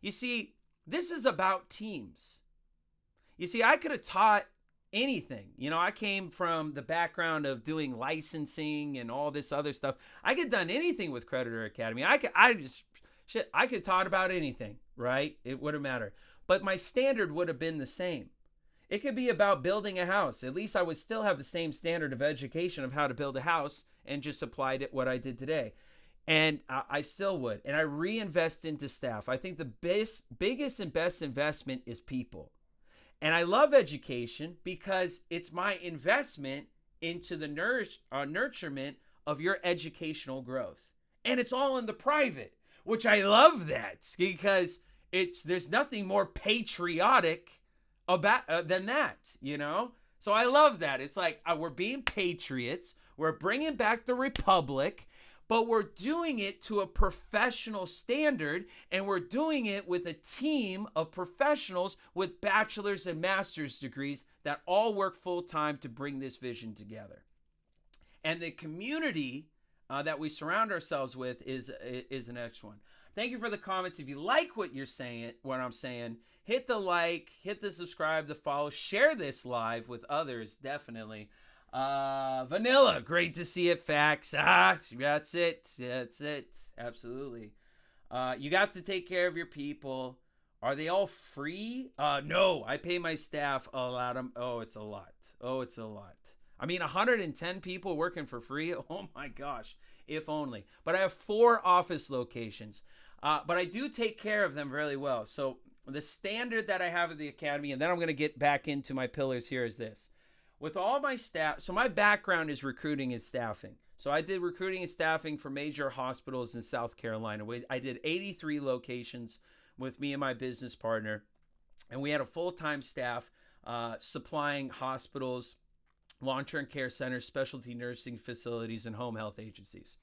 You see, this is about teams. You see, I could have taught anything. I came from the background of doing licensing and all this other stuff. I could have done anything with Creditor Academy. I could have taught about anything, right? It wouldn't matter. But my standard would have been the same. It could be about building a house. At least I would still have the same standard of education of how to build a house and just applied it what I did today. And I still would. And I reinvest into staff. I think the biggest and best investment is people. And I love education because it's my investment into the nurturement of your educational growth. And it's all in the private, which I love that because there's nothing more patriotic about than that, So I love that. It's like we're being patriots. We're bringing back the republic, but we're doing it to a professional standard, and we're doing it with a team of professionals with bachelor's and master's degrees that all work full time to bring this vision together. And the community that we surround ourselves with is the next one. Thank you for the comments. If you like what I'm saying, hit the like, hit the subscribe, the follow, share this live with others, definitely. Vanilla, great to see it, Facts. That's it. Absolutely. You got to take care of your people. Are they all free? No, I pay my staff a lot. It's a lot. I mean, 110 people working for free. Oh my gosh, if only. But I have 4 office locations. But I do take care of them really well. So the standard that I have at the academy, and then I'm going to get back into my pillars here, is this. With all my staff, so my background is recruiting and staffing. So I did recruiting and staffing for major hospitals in South Carolina. I did 83 locations with me and my business partner. And we had a full-time staff supplying hospitals, long-term care centers, specialty nursing facilities, and home health agencies.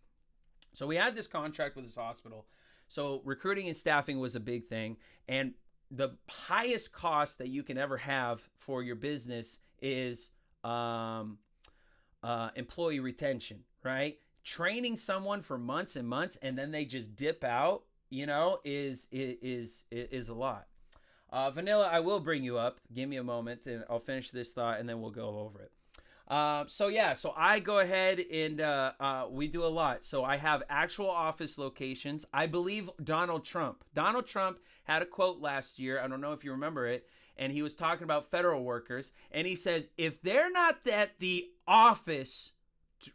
So we had this contract with this hospital. So recruiting and staffing was a big thing. And the highest cost that you can ever have for your business is employee retention, right? Training someone for months and months and then they just dip out, is a lot. Vanilla, I will bring you up. Give me a moment and I'll finish this thought and then we'll go over it. So I go ahead and we do a lot. So I have actual office locations. I believe Donald Trump had a quote last year. I don't know if you remember it. And he was talking about federal workers. And he says, if they're not at the office,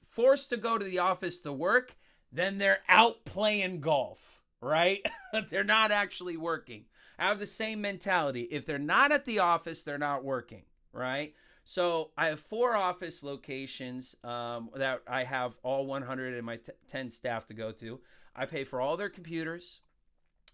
forced to go to the office to work, then they're out playing golf, right? They're not actually working. I have the same mentality. If they're not at the office, they're not working, right? So I have 4 office locations that I have all 100 and my 10 staff to go to. I pay for all their computers.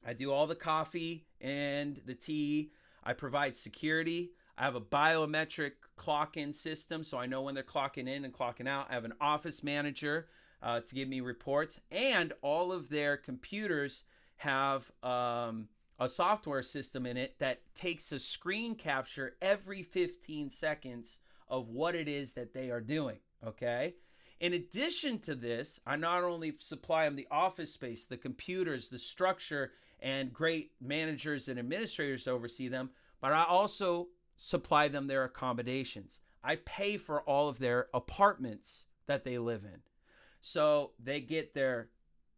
I do all the coffee and the tea. I provide security. I have a biometric clock-in system, so I know when they're clocking in and clocking out. I have an office manager to give me reports, and all of their computers have a software system in it that takes a screen capture every 15 seconds of what it is that they are doing, okay? In addition to this, I not only supply them the office space, the computers, the structure, and great managers and administrators to oversee them, but I also supply them their accommodations. I pay for all of their apartments that they live in. So they get their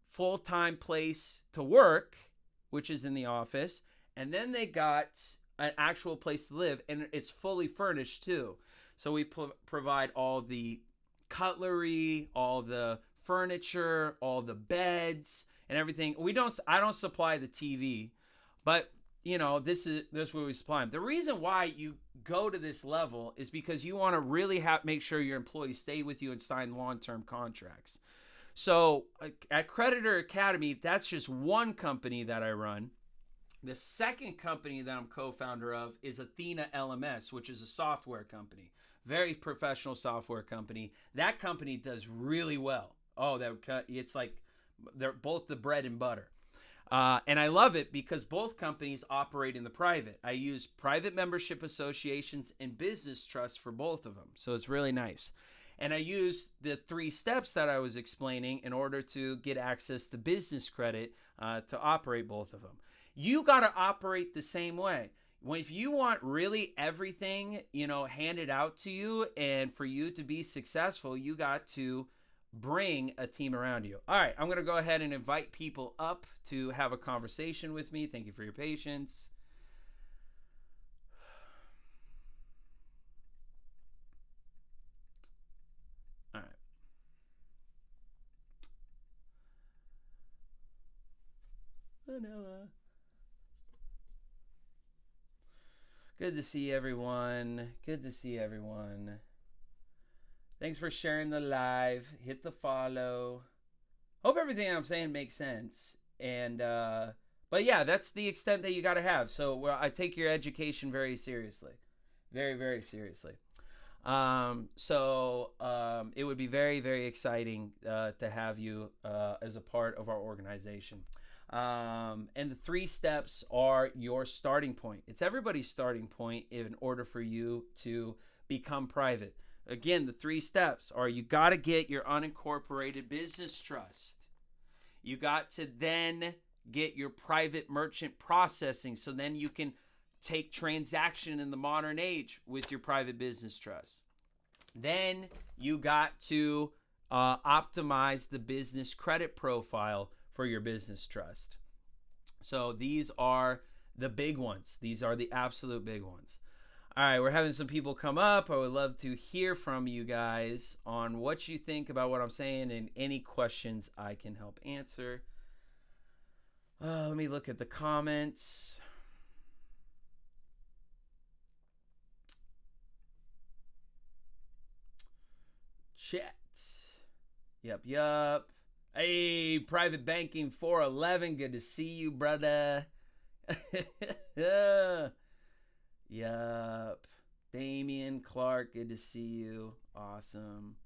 full-time place to work, which is in the office, and then they got an actual place to live, and it's fully furnished too. So we provide all the cutlery, all the furniture, all the beds, and everything. I don't supply the TV, but this is where we supply them. The reason why you go to this level is because you want to really make sure your employees stay with you and sign long-term contracts. So at Creditor Academy, that's just one company that I run. The second company that I'm co-founder of is Athena LMS, which is a software company, very professional software company. That company does really well. Oh, it's like they're both the bread and butter. And I love it because both companies operate in the private. I use private membership associations and business trusts for both of them. So it's really nice. And I use the 3 steps that I was explaining in order to get access to business credit to operate both of them. You got to operate the same way. If you want really everything, handed out to you, and for you to be successful, you got to bring a team around you. All right, I'm going to go ahead and invite people up to have a conversation with me. Thank you for your patience. All right. Vanilla. Good to see everyone. Good to see everyone. Thanks for sharing the live. Hit the follow. Hope everything I'm saying makes sense. And but yeah, that's the extent that you got to have. So I take your education very seriously, very, very seriously. It would be very, very exciting to have you as a part of our organization. And the 3 steps are your starting point. It's everybody's starting point in order for you to become private. Again, the 3 steps are: you got to get your unincorporated business trust. You got to then get your private merchant processing, so then you can take transaction in the modern age with your private business trust. Then you got to optimize the business credit profile for your business trust. So these are the big ones. These are the absolute big ones. All right, we're having some people come up. I would love to hear from you guys on what you think about what I'm saying and any questions I can help answer. Let me look at the comments. Chat. Yup. Hey, Private Banking 411. Good to see you, brother. Yup. Damian Clark, good to see you. Awesome.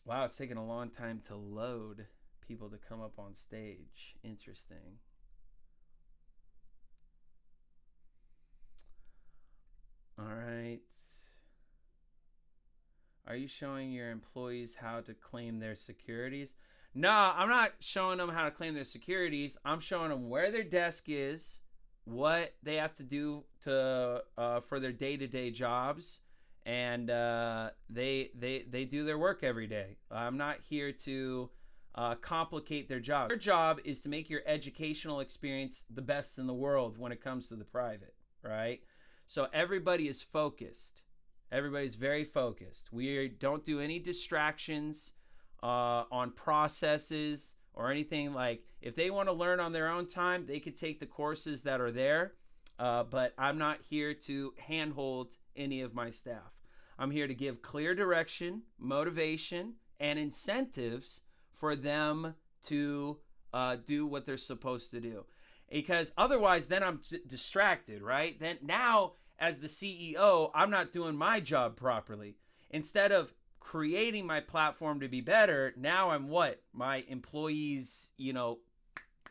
Wow, it's taking a long time to load people to come up on stage. Interesting. All right. Are you showing your employees how to claim their securities? No, I'm not showing them how to claim their securities. I'm showing them where their desk is, what they have to do for their day-to-day jobs, and they do their work every day. I'm not here to complicate their job. Their job is to make your educational experience the best in the world when it comes to the private, right? So everybody is focused. Everybody's very focused. We don't do any distractions on processes or anything. Like, if they want to learn on their own time, they could take the courses that are there. But I'm not here to handhold any of my staff. I'm here to give clear direction, motivation, and incentives for them to do what they're supposed to do. Because otherwise, then I'm distracted, right? Then now, as the CEO, I'm not doing my job properly. Instead of creating my platform to be better, now I'm what? My employees,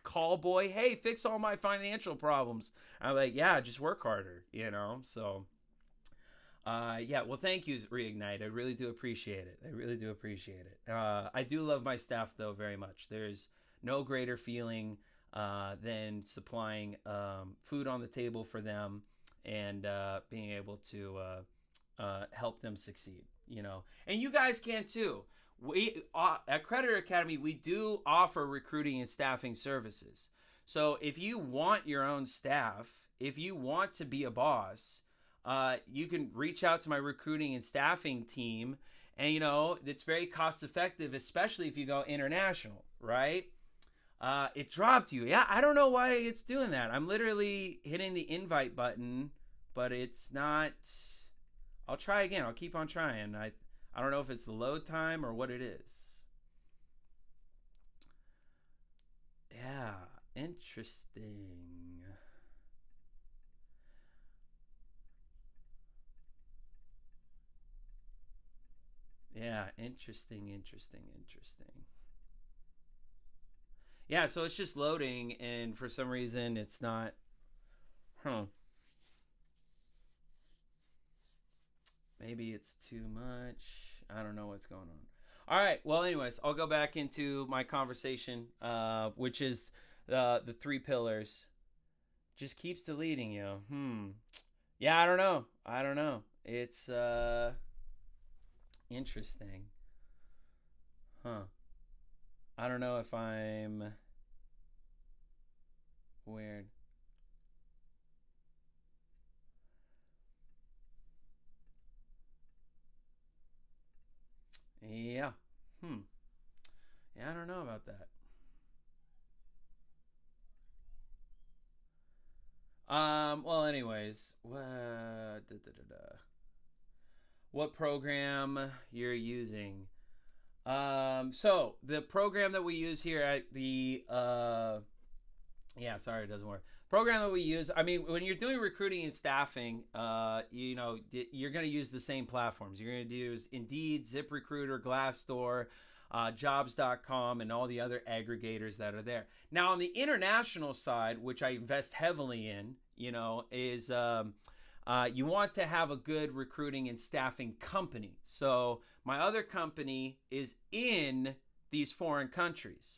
call boy. Hey, fix all my financial problems. I'm like, yeah, just work harder, So, well, thank you, Reignite. I really do appreciate it. I do love my staff, though, very much. There's no greater feeling than supplying food on the table for them and being able to help them succeed, And you guys can too. We at Creditor Academy, we do offer recruiting and staffing services. So if you want your own staff, if you want to be a boss, you can reach out to my recruiting and staffing team. And, it's very cost effective, especially if you go international, right? It dropped you. Yeah, I don't know why it's doing that. I'm literally hitting the invite button, but it's not. I'll try again. I'll keep on trying. I don't know if it's the load time or what it is. Yeah, interesting. Yeah, interesting, interesting, interesting. Yeah, so it's just loading, and for some reason it's not. Huh. Maybe it's too much. I don't know what's going on. All right. Well, anyways, I'll go back into my conversation, which is the three pillars. Just keeps deleting you. Yeah, I don't know. I don't know. It's interesting. Huh. I don't know if I'm weird. Yeah. Hmm. Yeah, I don't know about that. Well, anyways, what program you're using? So the program that we use here at the yeah, sorry, it doesn't work. Program that we use. I mean, when you're doing recruiting and staffing, you're going to use the same platforms. You're going to use Indeed, ZipRecruiter, Glassdoor, Jobs.com, and all the other aggregators that are there. Now, on the international side, which I invest heavily in, is you want to have a good recruiting and staffing company. So my other company is in these foreign countries.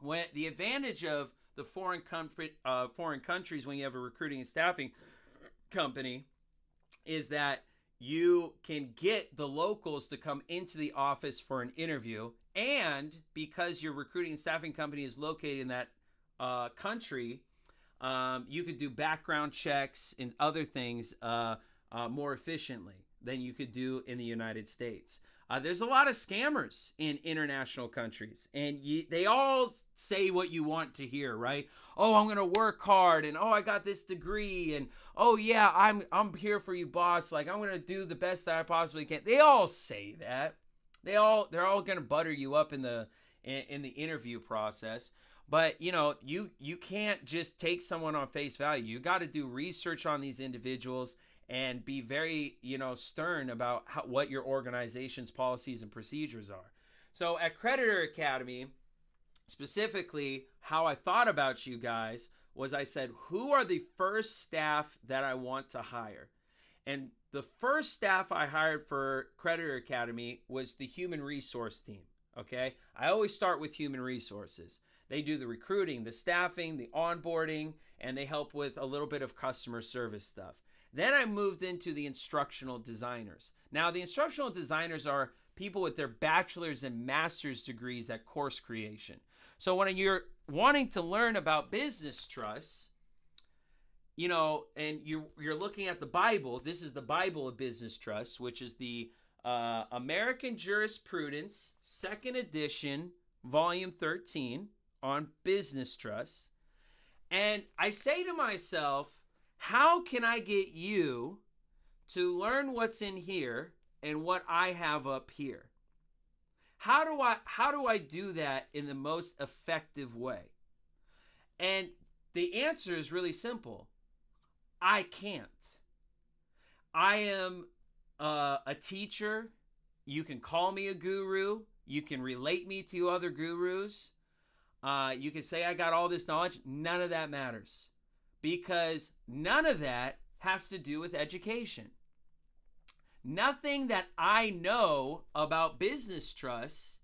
When the advantage of the foreign countries when you have a recruiting and staffing company is that you can get the locals to come into the office for an interview, and because your recruiting and staffing company is located in that country, you could do background checks and other things more efficiently than you could do in the United States. There's a lot of scammers in international countries, and they all say what you want to hear, right? Oh, I'm gonna work hard, and oh, I got this degree, and oh yeah, I'm here for you, boss. Like I'm gonna do the best that I possibly can. They all say that. They're all gonna butter you up in the interview process. But you can't just take someone on face value. You got to do research on these individuals and be very stern about what your organization's policies and procedures are. So at Creditor Academy, specifically, how I thought about you guys was I said, who are the first staff that I want to hire? And the first staff I hired for Creditor Academy was the human resource team. Okay, I always start with human resources. They do the recruiting, the staffing, the onboarding, and they help with a little bit of customer service stuff. Then I moved into the instructional designers. Now, the instructional designers are people with their bachelor's and master's degrees at course creation. So when you're wanting to learn about business trusts, and you're looking at the Bible, this is the Bible of business trusts, which is the American Jurisprudence, second edition, volume 13 on business trusts. And I say to myself, how can I get you to learn what's in here and what I have up here? How do I do that in the most effective way? And the answer is really simple. I can't. I am a teacher. You can call me a guru. You can relate me to other gurus. You can say I got all this knowledge. None of that matters, because none of that has to do with education. Nothing that I know about business trusts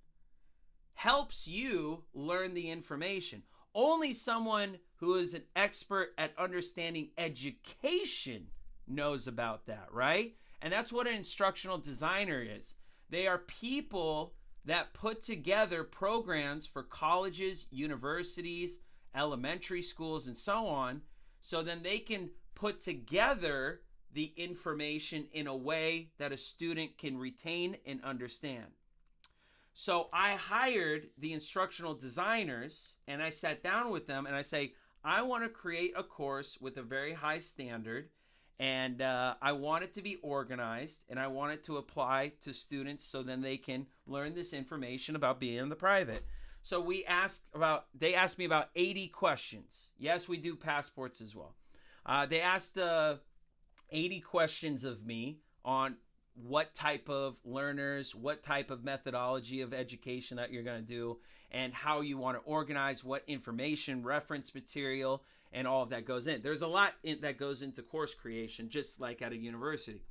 helps you learn the information. Only someone who is an expert at understanding education knows about that, right? And that's what an instructional designer is. They are people that put together programs for colleges, universities, elementary schools, and so on, so then they can put together the information in a way that a student can retain and understand. So I hired the instructional designers and I sat down with them and I say, I want to create a course with a very high standard, and I want it to be organized, and I want it to apply to students so then they can learn this information about being in the private. So they asked me about 80 questions. Yes, we do passports as well. They asked 80 questions of me on what type of learners, what type of methodology of education that you're going to do, and how you want to organize, what information, reference material, and all of that goes in. There's a lot that goes into course creation, just like at a university.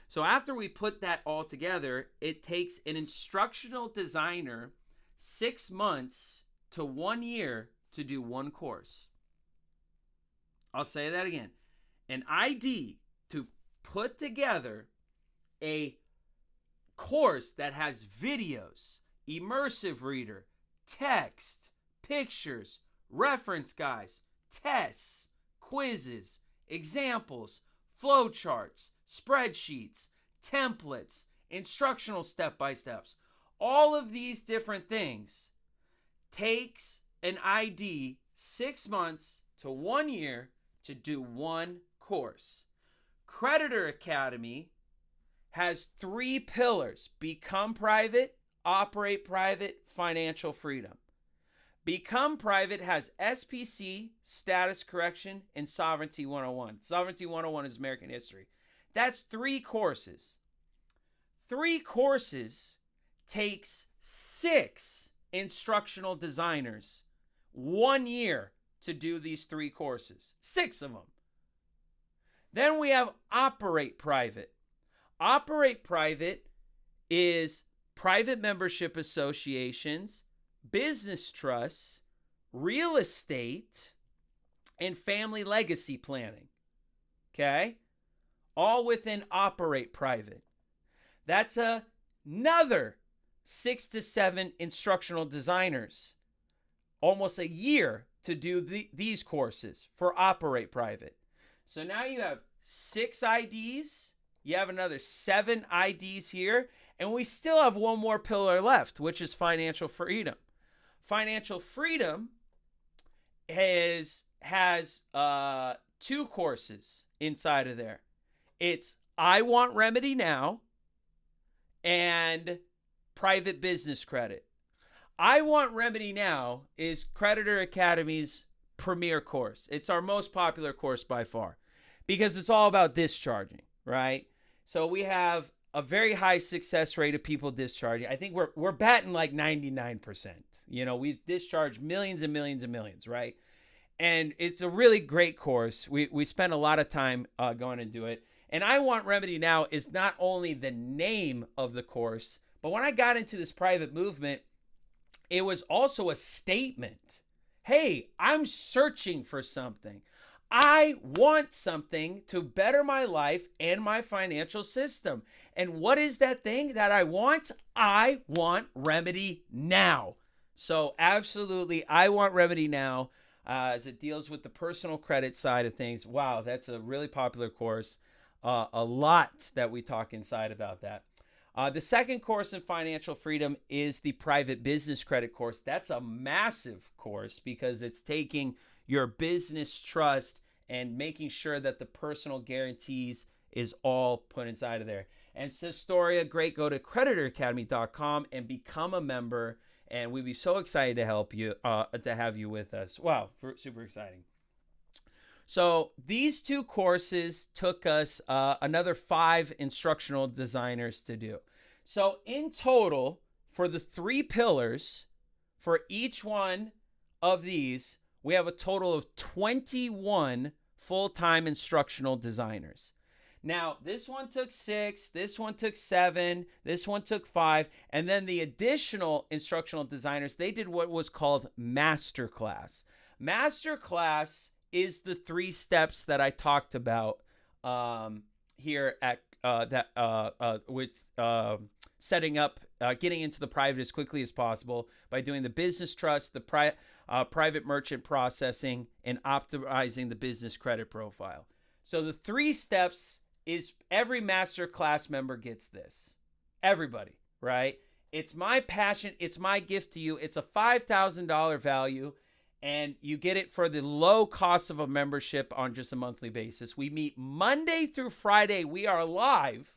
So after we put that all together, it takes an instructional designer 6 months to 1 year to do one course. I'll say that again. An ID to put together a course that has videos, immersive reader, text, pictures, reference guides, tests, quizzes, examples, flowcharts, spreadsheets, templates, instructional step-by-steps. All of these different things takes an ID 6 months to 1 year to do one course. Creditor Academy has 3 pillars: become private, operate private, financial freedom. Become private has SPC, status correction, and Sovereignty 101. Sovereignty 101 is American history. That's 3 courses. 3 courses takes 6 instructional designers 1 year to do these 3 courses. 6 of them. Then we have operate private. Operate private is private membership associations, business trusts, real estate, and family legacy planning. Okay? All within operate private. That's another 6 to 7 instructional designers. Almost a year to do these courses for operate private. So now you have 6 IDs. You have another 7 IDs here, and we still have one more pillar left, which is financial freedom. Financial freedom has 2 courses inside of there. It's I Want Remedy Now and Private Business Credit. I Want Remedy Now is Creditor Academy's premier course. It's our most popular course by far because it's all about discharging, right? So we have a very high success rate of people discharging. I think we're batting like 99%. You know, we've discharged millions and millions and millions, right? And it's a really great course. We spend a lot of time going into it. And I Want Remedy Now is not only the name of the course, but when I got into this private movement, it was also a statement. Hey, I'm searching for something. I want something to better my life and my financial system. And what is that thing that I want? I want Remedy Now. So absolutely, I Want Remedy Now as it deals with the personal credit side of things. Wow, that's a really popular course. A lot that we talk inside about that. The second course in financial freedom is the private business credit course. That's a massive course because it's taking your business trust and making sure that the personal guarantees is all put inside of there. And Sestoria, great. Go to creditoracademy.com and become a member. And we'd be so excited to help you, to have you with us. Wow, super exciting. So these 2 courses took us another 5 instructional designers to do. So in total, for the 3 pillars, for each one of these, we have a total of 21 full-time instructional designers. Now, this one took 6, this one took 7, this one took 5, and then the additional instructional designers, they did what was called Masterclass. Masterclass is the 3 steps that I talked about here at setting up, getting into the private as quickly as possible by doing the business trust, the private merchant processing, and optimizing the business credit profile. So the 3 steps is every Masterclass member gets this. Everybody, right? It's my passion. It's my gift to you. It's a $5,000 value, and you get it for the low cost of a membership on just a monthly basis. We meet Monday through Friday. We are live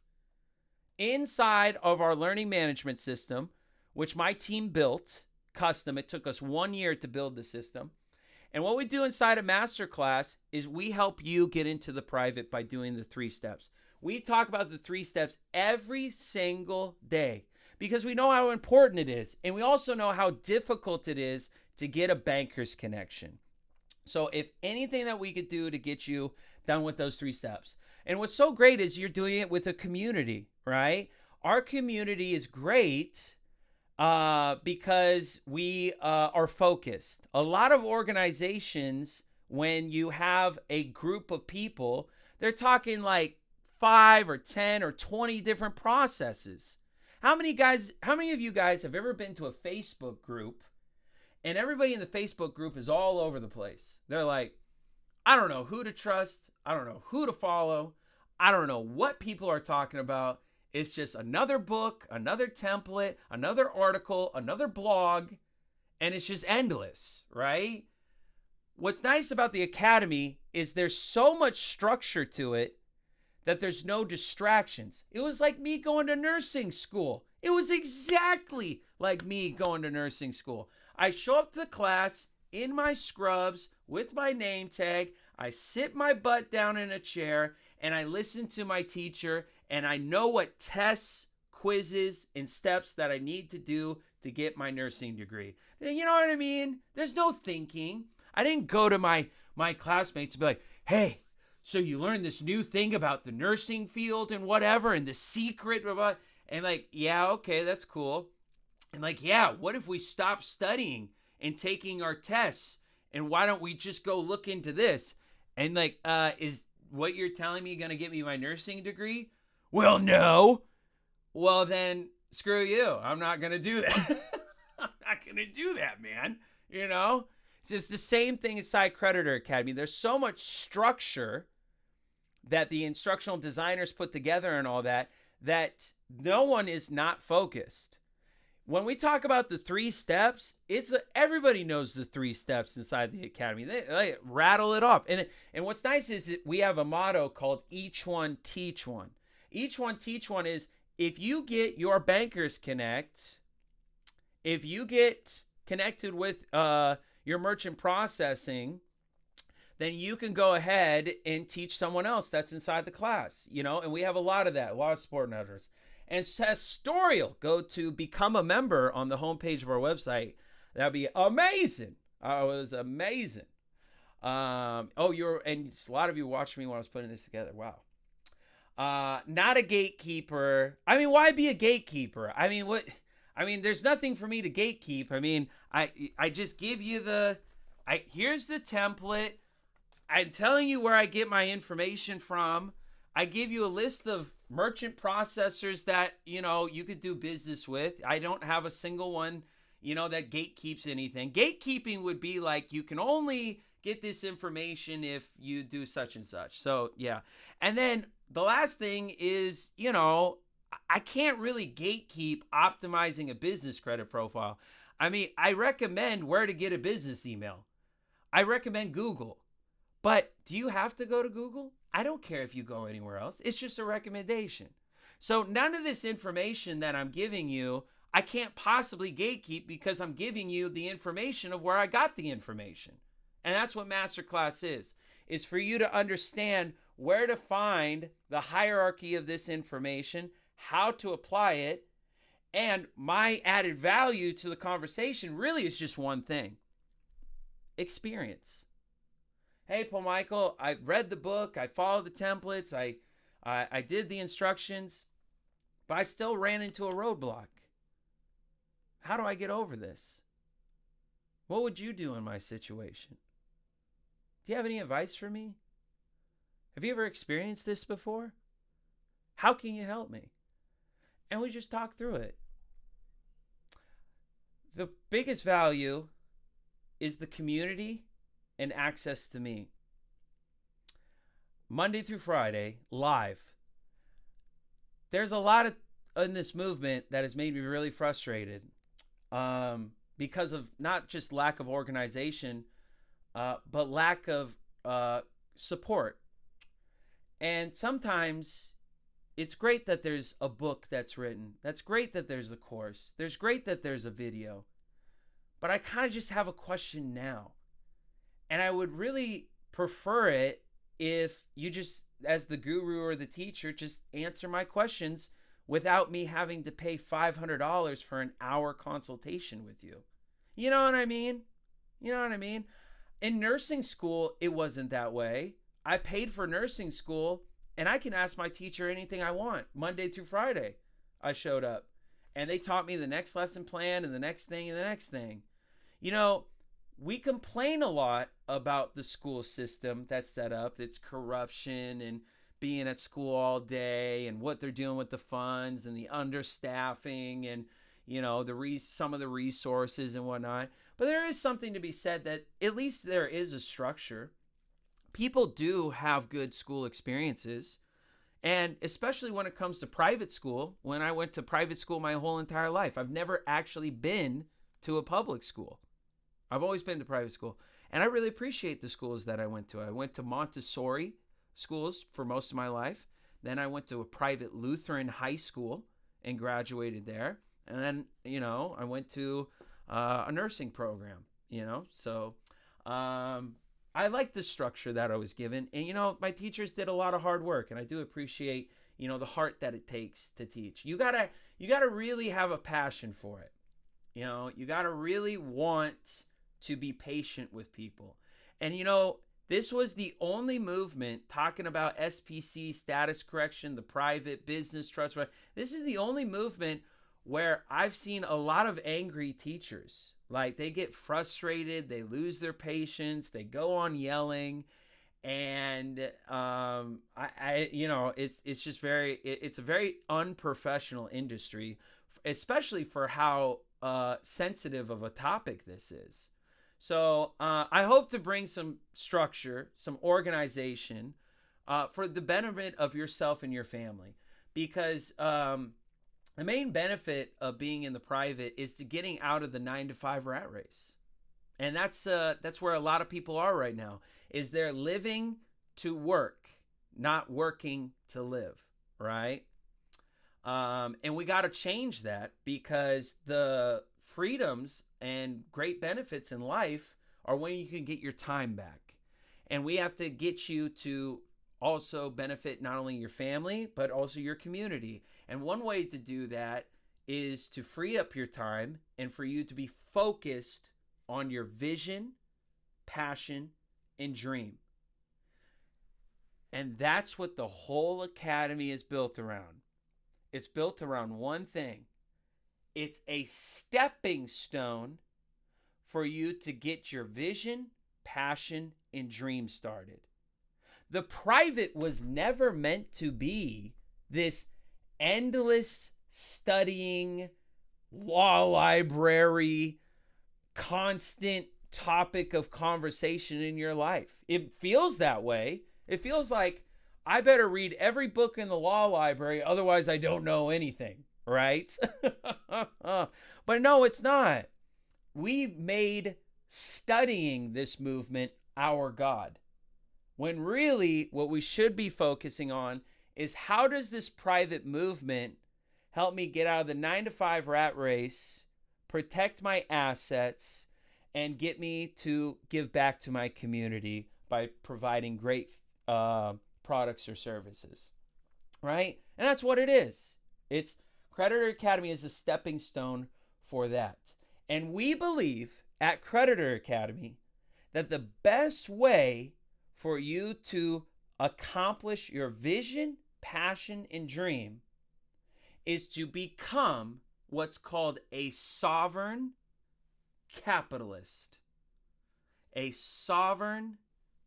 inside of our learning management system, which my team built custom. It took us 1 year to build the system. And what we do inside a masterclass is we help you get into the private by doing the 3 steps. We talk about the 3 steps every single day because we know how important it is. And we also know how difficult it is to get a banker's connection. So if anything that we could do to get you done with those 3 steps. And what's so great is you're doing it with a community, right? Our community is great because we are focused. A lot of organizations, when you have a group of people, they're talking like 5 or 10 or 20 different processes. How many of you guys have ever been to a Facebook group and everybody in the Facebook group is all over the place? They're like, I don't know who to trust. I don't know who to follow. I don't know what people are talking about. It's just another book, another template, another article, another blog, and it's just endless, right? What's nice about the Academy is there's so much structure to it that there's no distractions. It was like me going to nursing school. It was exactly like me going to nursing school. I show up to class in my scrubs with my name tag. I sit my butt down in a chair and I listen to my teacher, and I know what tests, quizzes, and steps that I need to do to get my nursing degree. You know what I mean? There's no thinking. I didn't go to my classmates and be like, hey, so you learned this new thing about the nursing field and whatever, and the secret, blah, blah. And like, yeah, okay, that's cool. And like, yeah, what if we stop studying and taking our tests? And why don't we just go look into this? And like, is what you're telling me going to get me my nursing degree? Well, no. Well, then screw you. I'm not going to do that. I'm not going to do that, man. You know, it's the same thing inside Creditor Academy. There's so much structure that the instructional designers put together and all that no one is not focused. When we talk about the 3 steps, everybody knows the 3 steps inside the Academy. They rattle it off. And what's nice is that we have a motto called Each One Teach One. Each One Teach One is if you get your Bankers Connect, if you get connected with your merchant processing, then you can go ahead and teach someone else that's inside the class, you know, and we have a lot of that, a lot of support networks. And Sestorial, go to become a member on the homepage of our website. That'd be amazing. It was amazing. And a lot of you watched me when I was putting this together. Wow. Not a gatekeeper. I mean, why be a gatekeeper? I mean, what? I mean, there's nothing for me to gatekeep. I mean, I just give you here's the template. I'm telling you where I get my information from. I give you a list of merchant processors that, you know, you could do business with. I don't have a single one, you know, that gatekeeps anything. Gatekeeping would be like, you can only get this information if you do such and such. So, yeah. And then the last thing is, you know, I can't really gatekeep optimizing a business credit profile. I mean, I recommend where to get a business email. I recommend Google. But do you have to go to Google? I don't care if you go anywhere else. It's just a recommendation. So none of this information that I'm giving you, I can't possibly gatekeep because I'm giving you the information of where I got the information. And that's what Masterclass is for you to understand where to find the hierarchy of this information, how to apply it, and my added value to the conversation really is just one thing: experience. Hey, Paul Michael, I read the book, I followed the templates, I did the instructions, but I still ran into a roadblock. How do I get over this? What would you do in my situation? Do you have any advice for me? Have you ever experienced this before? How can you help me? And we just talk through it. The biggest value is the community and access to me. Monday through Friday, live. There's a lot in this movement that has made me really frustrated, because of not just lack of organization, but lack of support. And sometimes it's great that there's a book that's written. That's great that there's a course. There's great that there's a video. But I kind of just have a question now. And I would really prefer it if you just, as the guru or the teacher, just answer my questions without me having to pay $500 for an hour consultation with you. You know what I mean? You know what I mean? In nursing school, it wasn't that way. I paid for nursing school, and I can ask my teacher anything I want. Monday through Friday, I showed up. And they taught me the next lesson plan and the next thing and the next thing. You know, we complain a lot about the school system that's set up. It's corruption and being at school all day and what they're doing with the funds and the understaffing and, you know, some of the resources and whatnot. But there is something to be said that at least there is a structure. People do have good school experiences. And especially when it comes to private school, when I went to private school my whole entire life, I've never actually been to a public school. I've always been to private school. And I really appreciate the schools that I went to. I went to Montessori schools for most of my life. Then I went to a private Lutheran high school and graduated there. And then, you know, I went to a nursing program, you know. So I like the structure that I was given. And, you know, my teachers did a lot of hard work. And I do appreciate, you know, the heart that it takes to teach. You gotta really have a passion for it. You know, you gotta really want to be patient with people. And, you know, this was the only movement talking about SPC, status correction, the private business trust. This is the only movement where I've seen a lot of angry teachers. Like, they get frustrated, they lose their patience, they go on yelling. And you know, it's just it's a very unprofessional industry, especially for how sensitive of a topic this is. So I hope to bring some structure, some organization for the benefit of yourself and your family. Because the main benefit of being in the private is to getting out of the 9-to-5 rat race. And that's where a lot of people are right now, is they're living to work, not working to live, right? And we got to change that, because the freedoms and great benefits in life are when you can get your time back. And we have to get you to also benefit not only your family, but also your community. And one way to do that is to free up your time and for you to be focused on your vision, passion, and dream. And that's what the whole academy is built around. It's built around one thing. It's a stepping stone for you to get your vision, passion, and dream started. The private was never meant to be this endless studying, law library, constant topic of conversation in your life. It feels that way. It feels like I better read every book in the law library, otherwise I don't know anything, right? But no, it's not. We've made studying this movement our God, when really what we should be focusing on is, how does this private movement help me get out of the 9-to-5 rat race, protect my assets, and get me to give back to my community by providing great products or services, right? And that's what it is. It's Creditor Academy is a stepping stone for that. And we believe at Creditor Academy that the best way for you to accomplish your vision, passion, and dream is to become what's called a sovereign capitalist. A sovereign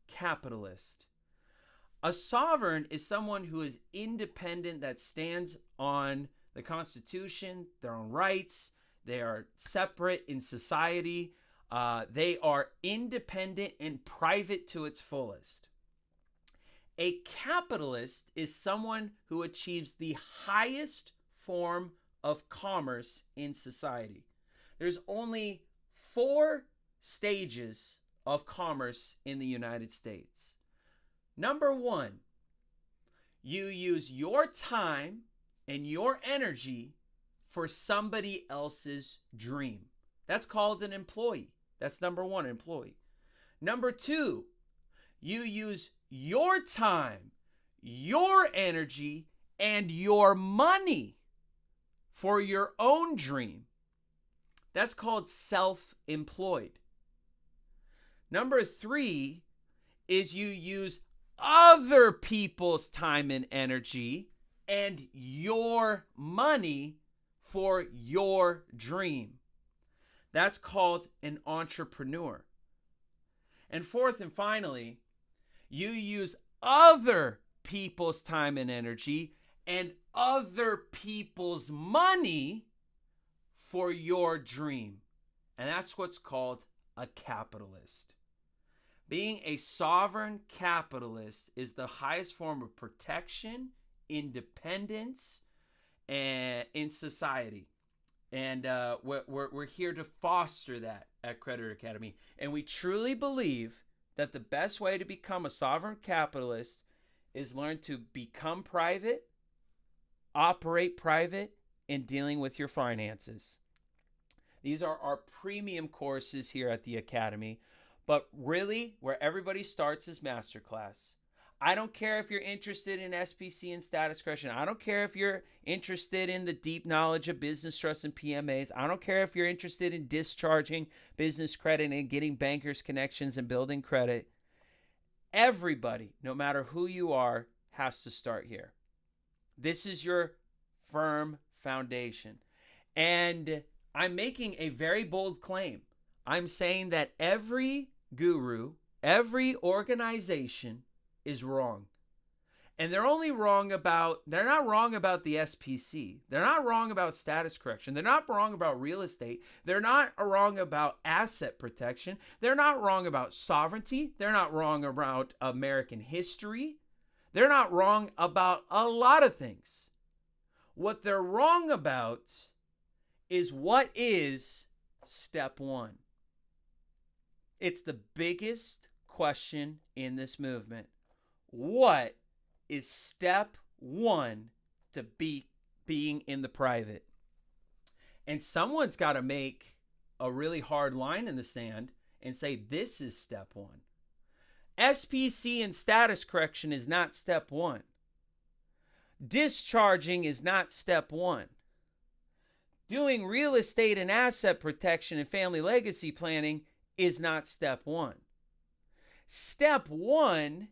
capitalist. A sovereign is someone who is independent, that stands on the Constitution, their own rights. They are separate in society. They are independent and private to its fullest. A capitalist is someone who achieves the highest form of commerce in society. There's only 4 stages of commerce in the United States. Number 1, you use your time and your energy for somebody else's dream. That's called an employee. That's number 1, employee. Number 2, you use your time, your energy, and your money for your own dream. That's called self-employed. Number 3 is you use other people's time and energy and your money for your dream. That's called an entrepreneur. And fourth and finally, you use other people's time and energy and other people's money for your dream. And that's what's called a capitalist. Being a sovereign capitalist is the highest form of protection, independence, and in society. And we're here to foster that at Creditor Academy. And we truly believe that the best way to become a sovereign capitalist is learn to become private, operate private, and dealing with your finances. These are our premium courses here at the Academy. But really, where everybody starts is Masterclass. I don't care if you're interested in SPC and status correction. I don't care if you're interested in the deep knowledge of business trusts and PMAs. I don't care if you're interested in discharging business credit and getting bankers connections and building credit. Everybody, no matter who you are, has to start here. This is your firm foundation. And I'm making a very bold claim. I'm saying that every guru, every organization is wrong. And they're not wrong about the SPC. They're not wrong about status correction. They're not wrong about real estate. They're not wrong about asset protection. They're not wrong about sovereignty. They're not wrong about American history. They're not wrong about a lot of things. What they're wrong about is what is step 1. It's the biggest question in this movement. What is step 1 to being in the private? And someone's got to make a really hard line in the sand and say, this is step 1. SPC and status correction is not step 1. Discharging is not step 1. Doing real estate and asset protection and family legacy planning is not step 1. Step 1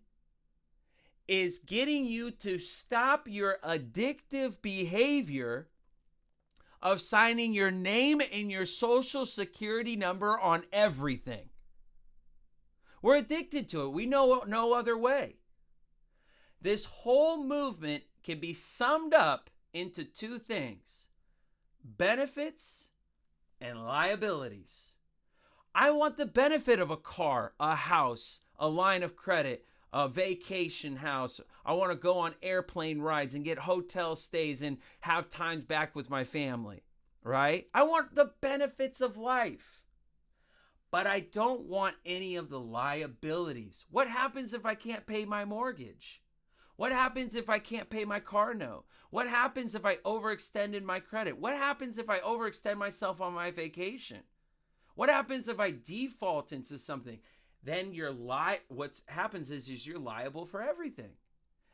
is getting you to stop your addictive behavior of signing your name and your social security number on everything. We're addicted to it. We know no other way. This whole movement can be summed up into 2 things: benefits and liabilities. I want the benefit of a car, a house, a line of credit, a vacation house. I want to go on airplane rides and get hotel stays and have times back with my family, right? I want the benefits of life, but I don't want any of the liabilities. What happens if I can't pay my mortgage? What happens if I can't pay my car note? What happens if I overextended my credit? What happens if I overextend myself on my vacation? What happens if I default into something? Then what happens is you're liable for everything.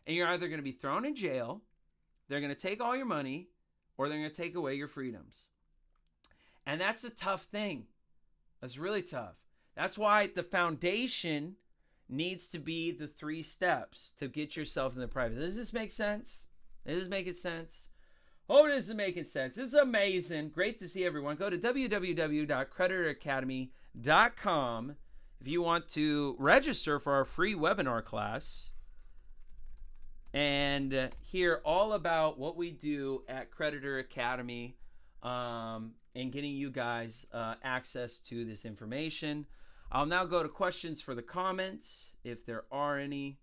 And you're either going to be thrown in jail, they're going to take all your money, or they're going to take away your freedoms. And that's a tough thing. That's really tough. That's why the foundation needs to be the 3 steps to get yourself in the private. Does this make sense? Is this making sense? Oh, this is making sense. It's amazing. Great to see everyone. Go to www.creditoracademy.com if you want to register for our free webinar class and hear all about what we do at Creditor Academy and getting you guys access to this information. I'll now go to questions for the comments, if there are any.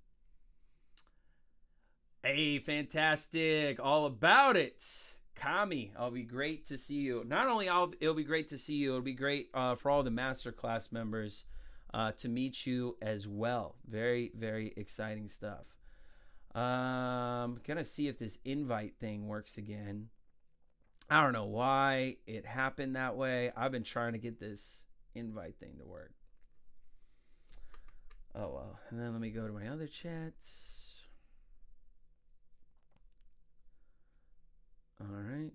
Hey, fantastic. All about it. Kami, it'll be great to see you. Not only it'll be great to see you, it'll be great for all the masterclass members to meet you as well. Very, very exciting stuff. Gonna see if this invite thing works again. I don't know why it happened that way. I've been trying to get this invite thing to work. Oh well. And then let me go to my other chats. All right.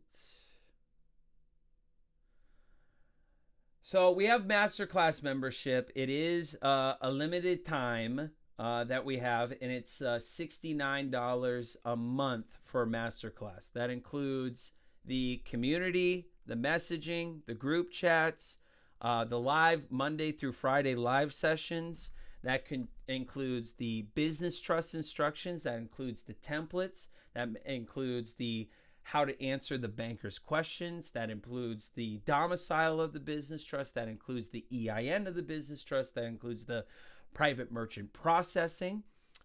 So we have masterclass membership. It is a limited time that we have, and it's $69 a month for masterclass. That includes the community, the messaging, the group chats, the live Monday through Friday live sessions. That includes the business trust instructions. That includes the templates. That includes the how to answer the banker's questions. That includes the domicile of the business trust. That includes the EIN of the business trust. That includes the private merchant processing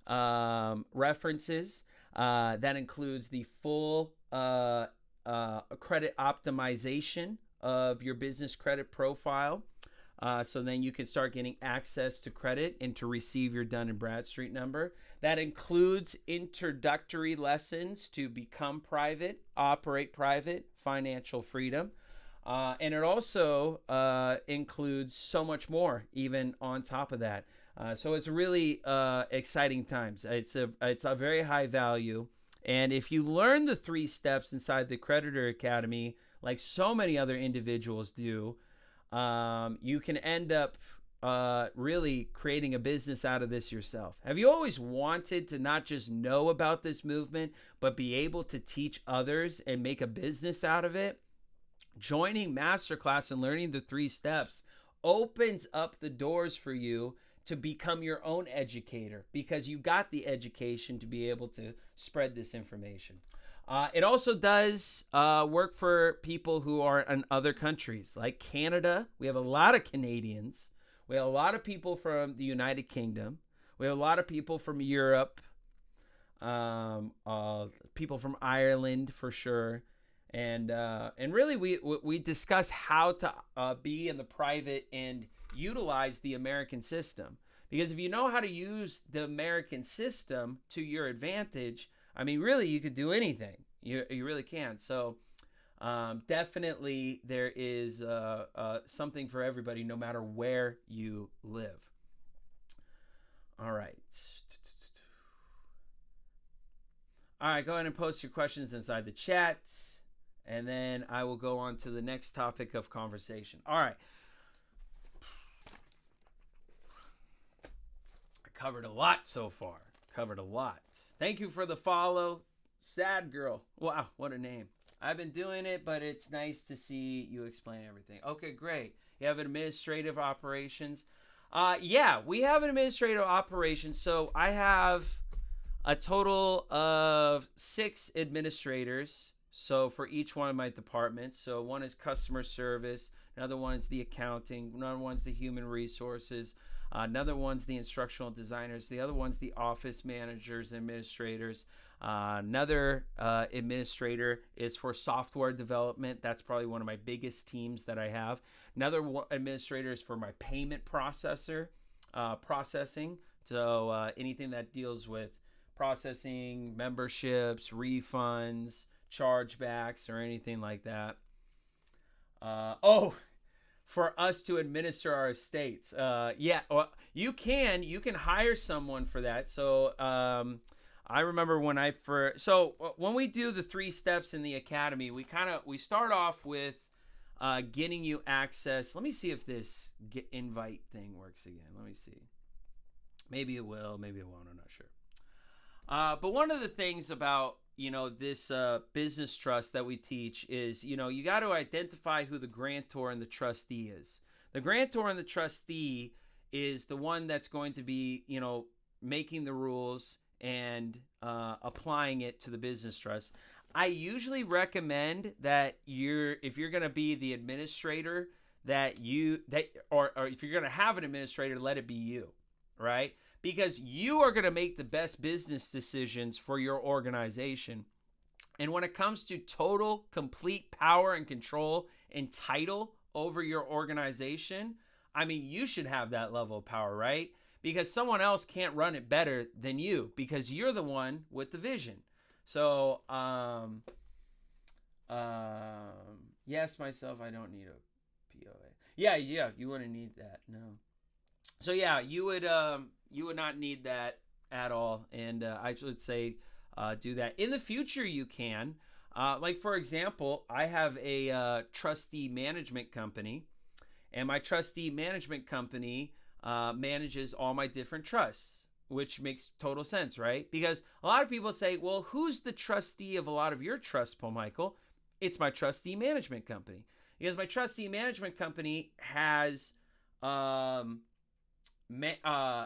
references. That includes the full credit optimization of your business credit profile. So then you can start getting access to credit and to receive your Dun & Bradstreet number. That includes introductory lessons to become private, operate private, financial freedom. And it also includes so much more even on top of that. So it's really exciting times. It's a very high value. And if you learn the 3 steps inside the Creditor Academy, like so many other individuals do, you can end up really creating a business out of this yourself. Have you always wanted to not just know about this movement, but be able to teach others and make a business out of it? Joining Masterclass and learning the 3 steps opens up the doors for you to become your own educator, because you got the education to be able to spread this information. It also does work for people who are in other countries, like Canada. We have a lot of Canadians. We have a lot of people from the United Kingdom. We have a lot of people from Europe, people from Ireland for sure. And really, we discuss how to be in the private and utilize the American system. Because if you know how to use the American system to your advantage, I mean, really, you could do anything. You really can. So definitely there is something for everybody, no matter where you live. All right. All right, go ahead and post your questions inside the chat, and then I will go on to the next topic of conversation. All right. I covered a lot so far. Covered a lot. Thank you for the follow. Sad girl. Wow, what a name. I've been doing it, but it's nice to see you explain everything. Okay, great. You have administrative operations. Yeah, we have an administrative operations. So I have a total of 6 administrators. So for each one of my departments. So one is customer service. Another one is the accounting. Another one's the human resources. Another one's the instructional designers. The other one's the office managers, administrators. Another administrator is for software development. That's probably one of my biggest teams that I have. Another administrator is for my payment processing. So anything that deals with processing memberships, refunds, chargebacks, or anything like that. For us to administer our estates. Yeah, you can hire someone for that. So I remember when when we do the 3 steps in the academy, we start off with getting you access. Let me see if this invite thing works again. Let me see. Maybe it will, maybe it won't, I'm not sure. But one of the things about this business trust that we teach is, you got to identify who the grantor and the trustee is. The grantor and the trustee is the one that's going to be, making the rules and applying it to the business trust. I usually recommend that if you're going to be the administrator, or if you're going to have an administrator, let it be you, right? Because you are going to make the best business decisions for your organization. And when it comes to total, complete power and control and title over your organization, I mean, you should have that level of power, right? Because someone else can't run it better than you because you're the one with the vision. So, yes, myself, I don't need a POA. Yeah, you wouldn't need that. No. So yeah, you would not need that at all, and I would say do that in the future. You can, like for example, I have a trustee management company, and my trustee management company manages all my different trusts, which makes total sense, right? Because a lot of people say, well, who's the trustee of a lot of your trusts, Paul Michael? It's my trustee management company, because my trustee management company has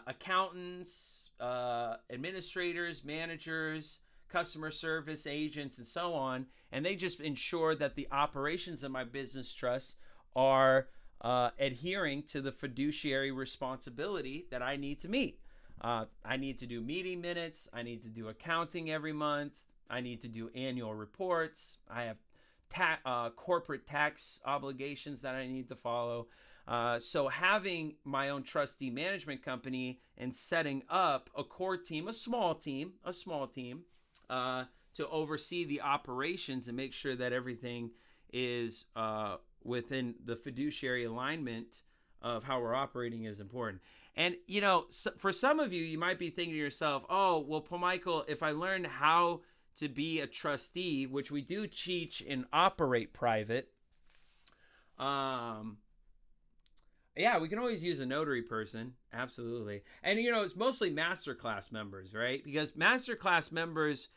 accountants, administrators, managers, customer service agents, and so on. And they just ensure that the operations of my business trust are adhering to the fiduciary responsibility that I need to meet. I need to do meeting minutes. I need to do accounting every month. I need to do annual reports. I have corporate tax obligations that I need to follow. So having my own trustee management company and setting up a core team, a small team, to oversee the operations and make sure that everything is within the fiduciary alignment of how we're operating is important. And, you know, for some of you, you might be thinking to yourself, oh, well, Paul Michael, if I learn how to be a trustee, which we do teach in Operate Private, yeah, we can always use a notary person. Absolutely. And, you know, it's mostly masterclass members, right? Because masterclass members,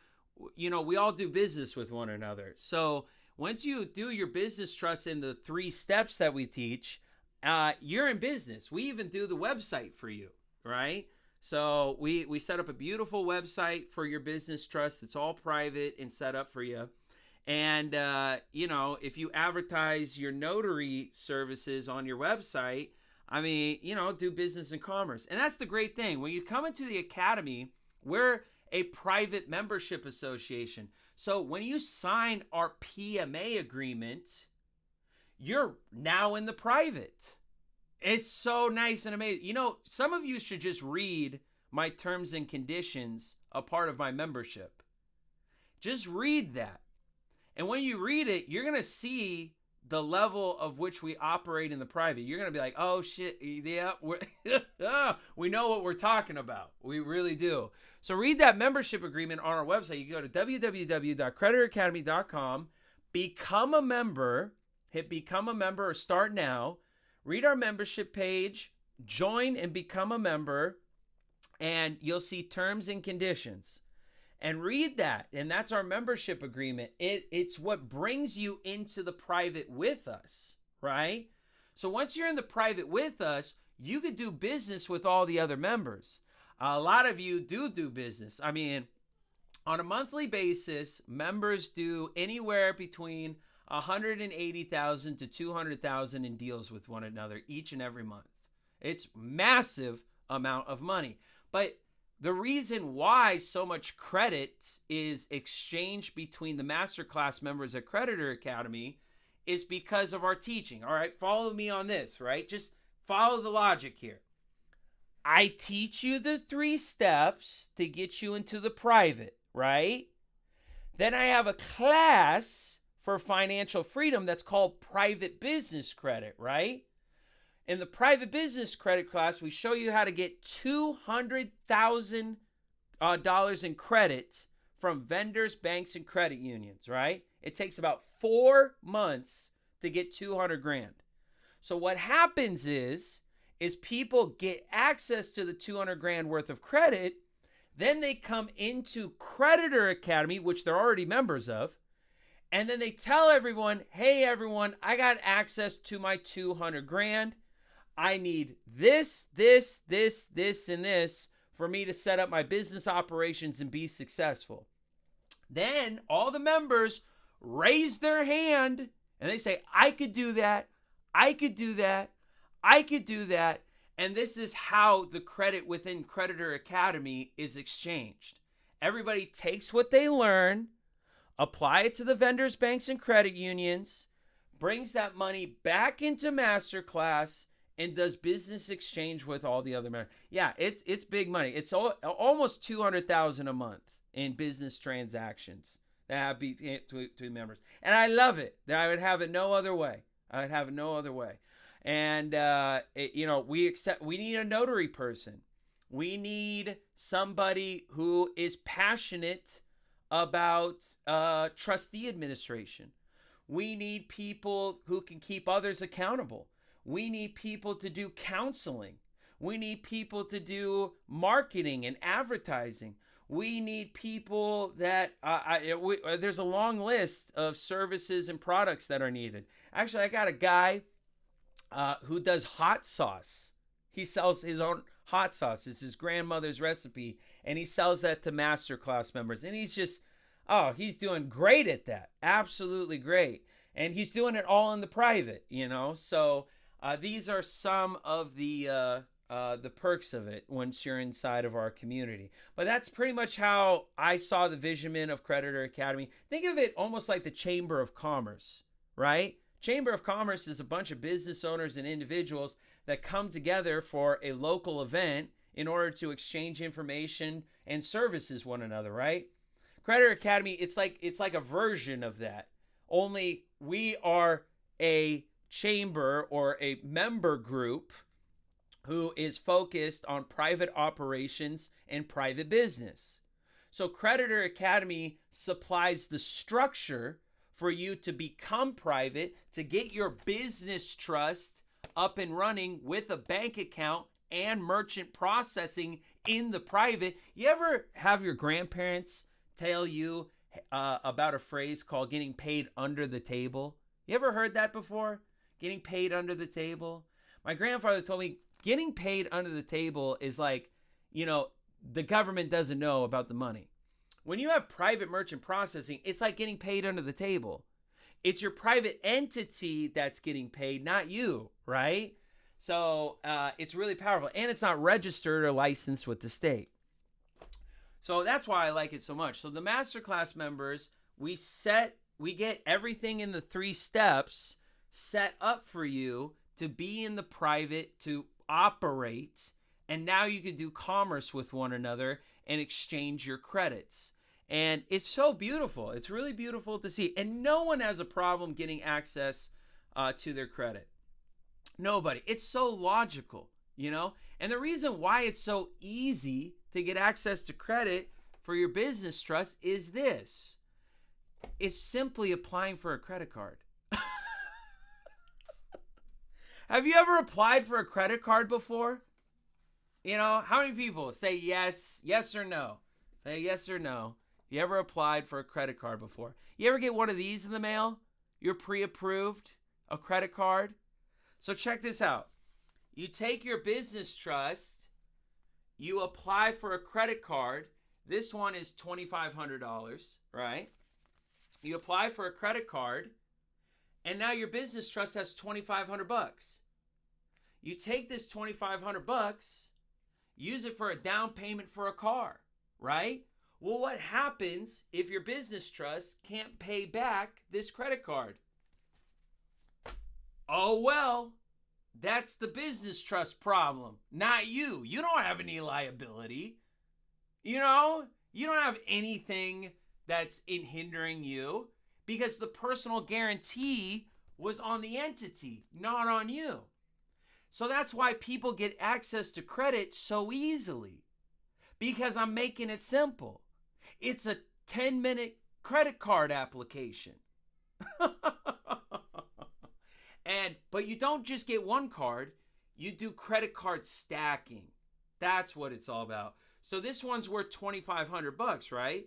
you know, we all do business with one another. So once you do your business trust in the 3 steps that we teach, you're in business. We even do the website for you, right? So we set up a beautiful website for your business trust. It's all private and set up for you. And, you know, if you advertise your notary services on your website, I mean, you know, do business and commerce. And that's the great thing. When you come into the academy, we're a private membership association. So when you sign our PMA agreement, you're now in the private. It's so nice and amazing. You know, some of you should just read my terms and conditions, a part of my membership. Just read that. And when you read it, you're going to see the level of which we operate in the private. You're going to be like, oh, shit, yeah, we know what we're talking about. We really do. So read that membership agreement on our website. You can go to www.creditoracademy.com, become a member, hit become a member or start now. Read our membership page, join and become a member, and you'll see terms and conditions. And read that. And that's our membership agreement. It's what brings you into the private with us, right? So once you're in the private with us, you could do business with all the other members. A lot of you do business. I mean, on a monthly basis, members do anywhere between 180,000 to 200,000 in deals with one another each and every month. It's massive amount of money. But the reason why so much credit is exchanged between the masterclass members at Creditor Academy is because of our teaching. All right, follow me on this, right? Just follow the logic here. I teach you the 3 steps to get you into the private, right? Then I have a class for financial freedom that's called Private Business Credit, right? In the Private Business Credit class, we show you how to get $200,000 in credit from vendors, banks, and credit unions, right? It takes about 4 months to get 200 grand. So what happens is people get access to the 200 grand worth of credit. Then they come into Creditor Academy, which they're already members of. And then they tell everyone, hey, everyone, I got access to my 200 grand. I need this, and this for me to set up my business operations and be successful. Then all the members raise their hand and they say, I could do that. I could do that. I could do that. And this is how the credit within Creditor Academy is exchanged. Everybody takes what they learn, apply it to the vendors, banks, and credit unions, brings that money back into Masterclass, and does business exchange with all the other members. Yeah, it's big money. It's almost $200,000 a month in business transactions that have to members, and I love it. I would have it no other way. I would have it no other way. And we need a notary person. We need somebody who is passionate about trustee administration. We need people who can keep others accountable. We need people to do counseling. We need people to do marketing and advertising. We need people that there's a long list of services and products that are needed. Actually, I got a guy who does hot sauce. He sells his own hot sauce. It's his grandmother's recipe, and he sells that to Masterclass members. And he's just, he's doing great at that. Absolutely great. And he's doing it all in the private, So these are some of the perks of it once you're inside of our community. But that's pretty much how I saw the vision of Creditor Academy. Think of it almost like the Chamber of Commerce, right? Chamber of Commerce is a bunch of business owners and individuals that come together for a local event in order to exchange information and services one another, right? Creditor Academy, it's like a version of that. Only we are a chamber or a member group who is focused on private operations and private business. So Creditor Academy supplies the structure for you to become private, to get your business trust up and running with a bank account and merchant processing in the private. You ever have your grandparents tell you about a phrase called getting paid under the table? You ever heard that before? Getting paid under the table? My grandfather told me getting paid under the table is like, the government doesn't know about the money. When you have private merchant processing, it's like getting paid under the table. It's your private entity that's getting paid, not you, right? So it's really powerful. And it's not registered or licensed with the state. So that's why I like it so much. So the Masterclass members, we get everything in the 3 steps set up for you to be in the private, to operate, and now you can do commerce with one another and exchange your credits. And it's so beautiful. It's really beautiful to see. And no one has a problem getting access to their credit. Nobody. It's so logical, And the reason why it's so easy to get access to credit for your business trust is this. It's simply applying for a credit card. Have you ever applied for a credit card before? How many people say yes or no? Say yes or no. You ever applied for a credit card before? You ever get one of these in the mail? You're pre-approved, a credit card? So check this out. You take your business trust, you apply for a credit card. This one is $2,500, right? You apply for a credit card, and now your business trust has $2,500. You take this $2,500, use it for a down payment for a car, right? Well, what happens if your business trust can't pay back this credit card? Oh, well, that's the business trust problem, not you. You don't have any liability. You don't have anything that's hindering you because the personal guarantee was on the entity, not on you. So that's why people get access to credit so easily, because I'm making it simple. It's a 10-minute credit card application. But you don't just get one card, you do credit card stacking. That's what it's all about. So this one's worth $2,500, right?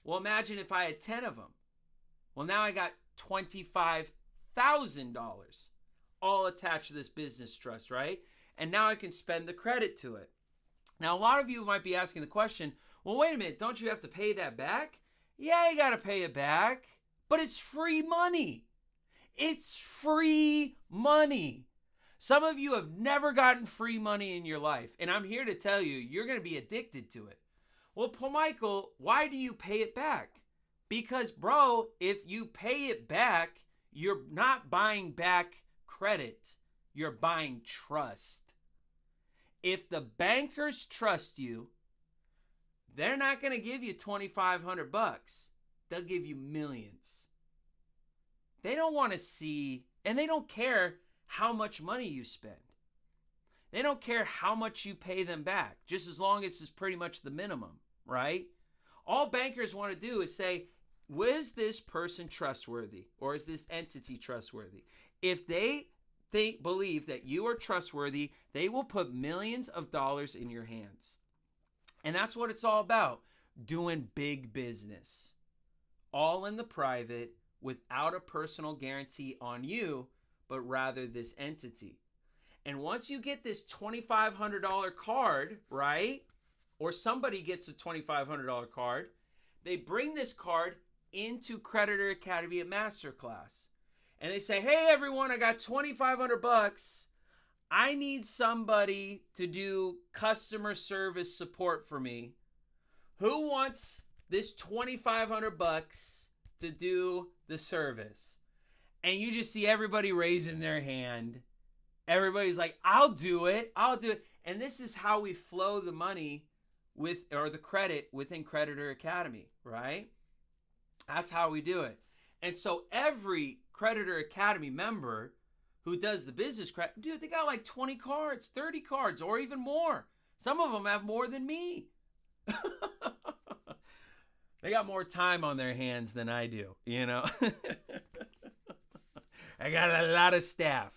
Well, imagine if I had 10 of them. Well, now I got $25,000 all attached to this business trust, right? And now I can spend the credit to it. Now, a lot of you might be asking the question, well, wait a minute, don't you have to pay that back? Yeah, you got to pay it back, but it's free money. It's free money. Some of you have never gotten free money in your life, and I'm here to tell you, you're going to be addicted to it. Well, Paul Michael, why do you pay it back? Because, bro, if you pay it back, you're not buying back credit. You're buying trust. If the bankers trust you, they're not going to give you $2,500. They'll give you millions. They don't want to see, and they don't care how much money you spend. They don't care how much you pay them back, just as long as it's pretty much the minimum, right? All bankers want to do is say, was this person trustworthy, or is this entity trustworthy? If they believe that you are trustworthy, they will put millions of dollars in your hands. And that's what it's all about, doing big business, all in the private, without a personal guarantee on you, but rather this entity. And once you get this $2,500 card, right, or somebody gets a $2,500 card, they bring this card into Creditor Academy at Masterclass. And they say, hey, everyone, I got $2,500. I need somebody to do customer service support for me. Who wants this $2,500 to do the service? And you just see everybody raising their hand. Everybody's like, I'll do it. I'll do it. And this is how we flow the money or the credit within Creditor Academy, right? That's how we do it. And so every Creditor Academy member who does the business credit, dude, they got like 20 cards, 30 cards, or even more. Some of them have more than me. They got more time on their hands than I do, you know? I got a lot of staff,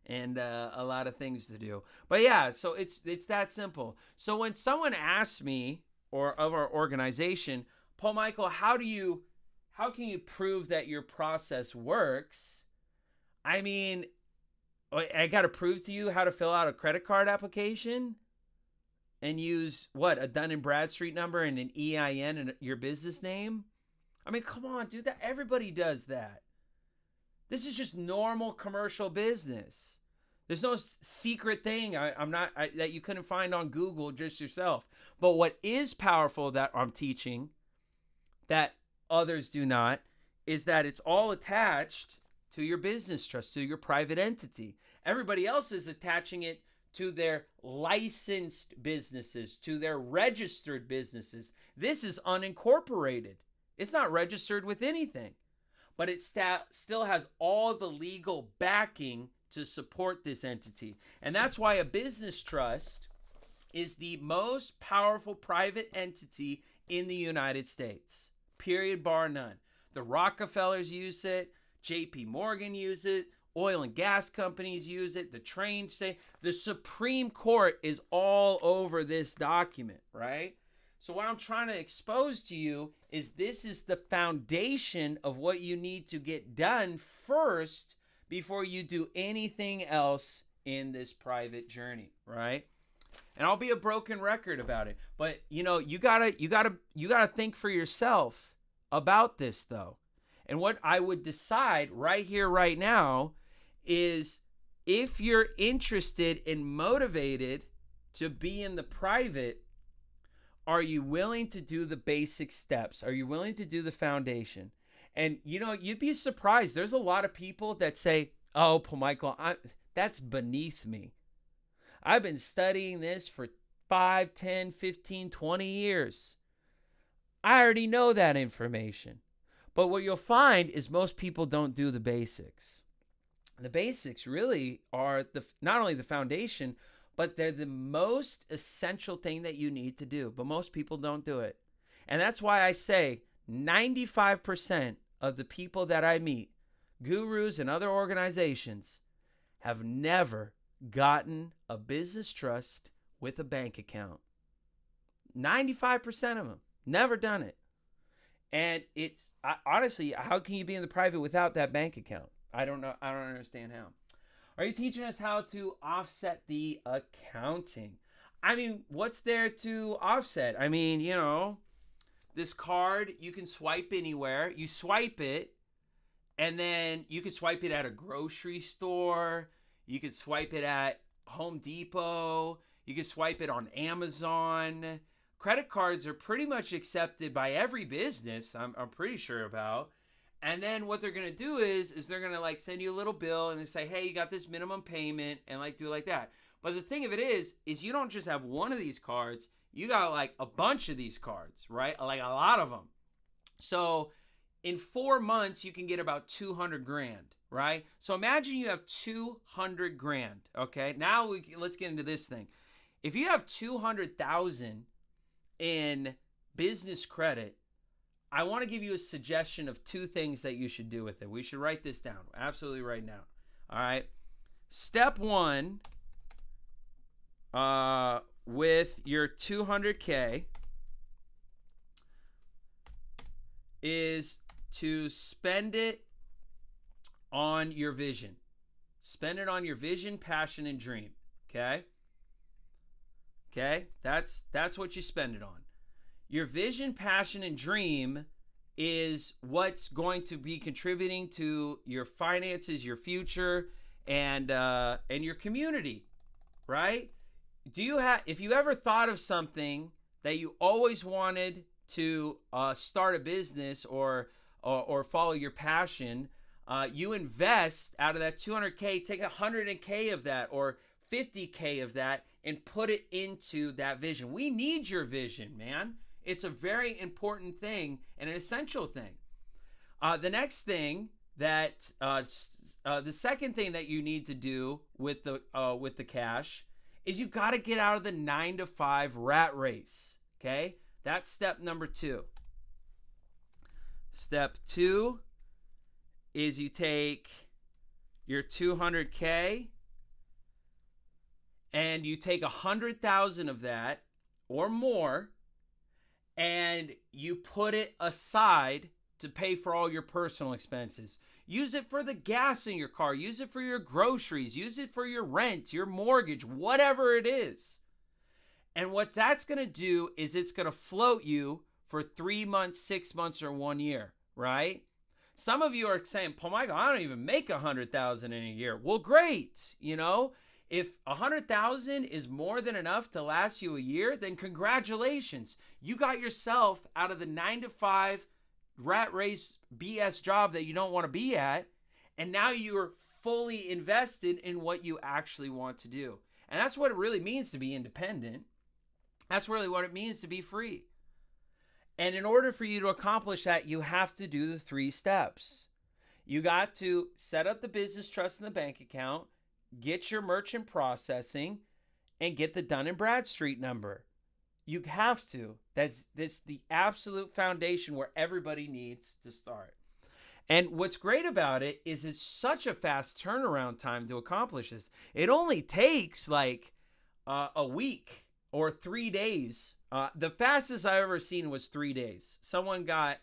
and a lot of things to do. But yeah, so it's that simple. So when someone asks me, or of our organization, Paul Michael, how can you prove that your process works? I mean, I got to prove to you how to fill out a credit card application and use a Dun & Bradstreet number and an EIN and your business name? I mean, come on, dude, everybody does that. This is just normal commercial business. There's no secret thing that you couldn't find on Google just yourself. But what is powerful that I'm teaching that others do not is that it's all attached to your business trust, to your private entity. Everybody else is attaching it to their licensed businesses, to their registered businesses. This is unincorporated. It's not registered with anything, but it still has all the legal backing to support this entity. And that's why a business trust is the most powerful private entity in the United States, period, bar none. The Rockefellers use it, JP Morgan use it, oil and gas companies use it, the train state, the Supreme Court is all over this document, right? So what I'm trying to expose to you is this is the foundation of what you need to get done first before you do anything else in this private journey, right? And I'll be a broken record about it, but you gotta think for yourself about this though. And what I would decide right here, right now, is if you're interested and motivated to be in the private, are you willing to do the basic steps? Are you willing to do the foundation? And, you'd be surprised. There's a lot of people that say, oh, Paul Michael, that's beneath me. I've been studying this for 5, 10, 15, 20 years. I already know that information. But what you'll find is most people don't do the basics. The basics really are not only the foundation, but they're the most essential thing that you need to do. But most people don't do it. And that's why I say 95% of the people that I meet, gurus and other organizations, have never gotten a business trust with a bank account. 95% of them, never done it. And honestly, how can you be in the private without that bank account? I don't know. I don't understand how. Are you teaching us how to offset the accounting? I mean, what's there to offset? I mean, this card, you can swipe anywhere. You swipe it, and then you could swipe it at a grocery store. You could swipe it at Home Depot. You could swipe it on Amazon, Credit cards are pretty much accepted by every business, I'm pretty sure about. And then what they're going to do is they're going to like send you a little bill and they say, hey, you got this minimum payment, and like do it like that. But the thing of it is you don't just have one of these cards. You got like a bunch of these cards, right? Like a lot of them. So in 4 months, you can get about 200 grand, right? So imagine you have 200 grand, okay? Now let's get into this thing. If you have 200,000 in business credit, I want to give you a suggestion of 2 things that you should do with it. We should write this down absolutely right now. All right. Step 1, with your 200K is to spend it on your vision. Spend it on your vision, passion, and dream. Okay? Okay? That's what you spend it on. Your vision, passion, and dream is what's going to be contributing to your finances, your future, and your community, right? If you ever thought of something that you always wanted to start a business or follow your passion, you invest out of that 200K, take 100K of that or 50K of that and put it into that vision. We need your vision, man. It's a very important thing and an essential thing. The next thing that the second thing that you need to do with the cash is you got to get out of the 9-to-5 rat race. Okay, that's step number 2. Step 2 is you take your 200K and you take 100,000 of that or more, and you put it aside to pay for all your personal expenses. Use it for the gas in your car. Use it for your groceries. Use it for your rent, your mortgage, whatever it is. And what that's going to do is it's going to float you for 3 months, 6 months, or 1 year, right? Some of you are saying, Paul Michael, I don't even make 100,000 in a year. Well, great. You know, if 100,000 is more than enough to last you a year, then congratulations. You got yourself out of the 9-to-5 rat race BS job that you don't want to be at. And now you're fully invested in what you actually want to do. And that's what it really means to be independent. That's really what it means to be free. And in order for you to accomplish that, you have to do the 3 steps. You got to set up the business trust in the bank account, get your merchant processing, and get the Dun & Bradstreet number. You have to. That's the absolute foundation where everybody needs to start. And what's great about it is it's such a fast turnaround time to accomplish this. It only takes like a week or 3 days. The fastest I've ever seen was 3 days. Someone got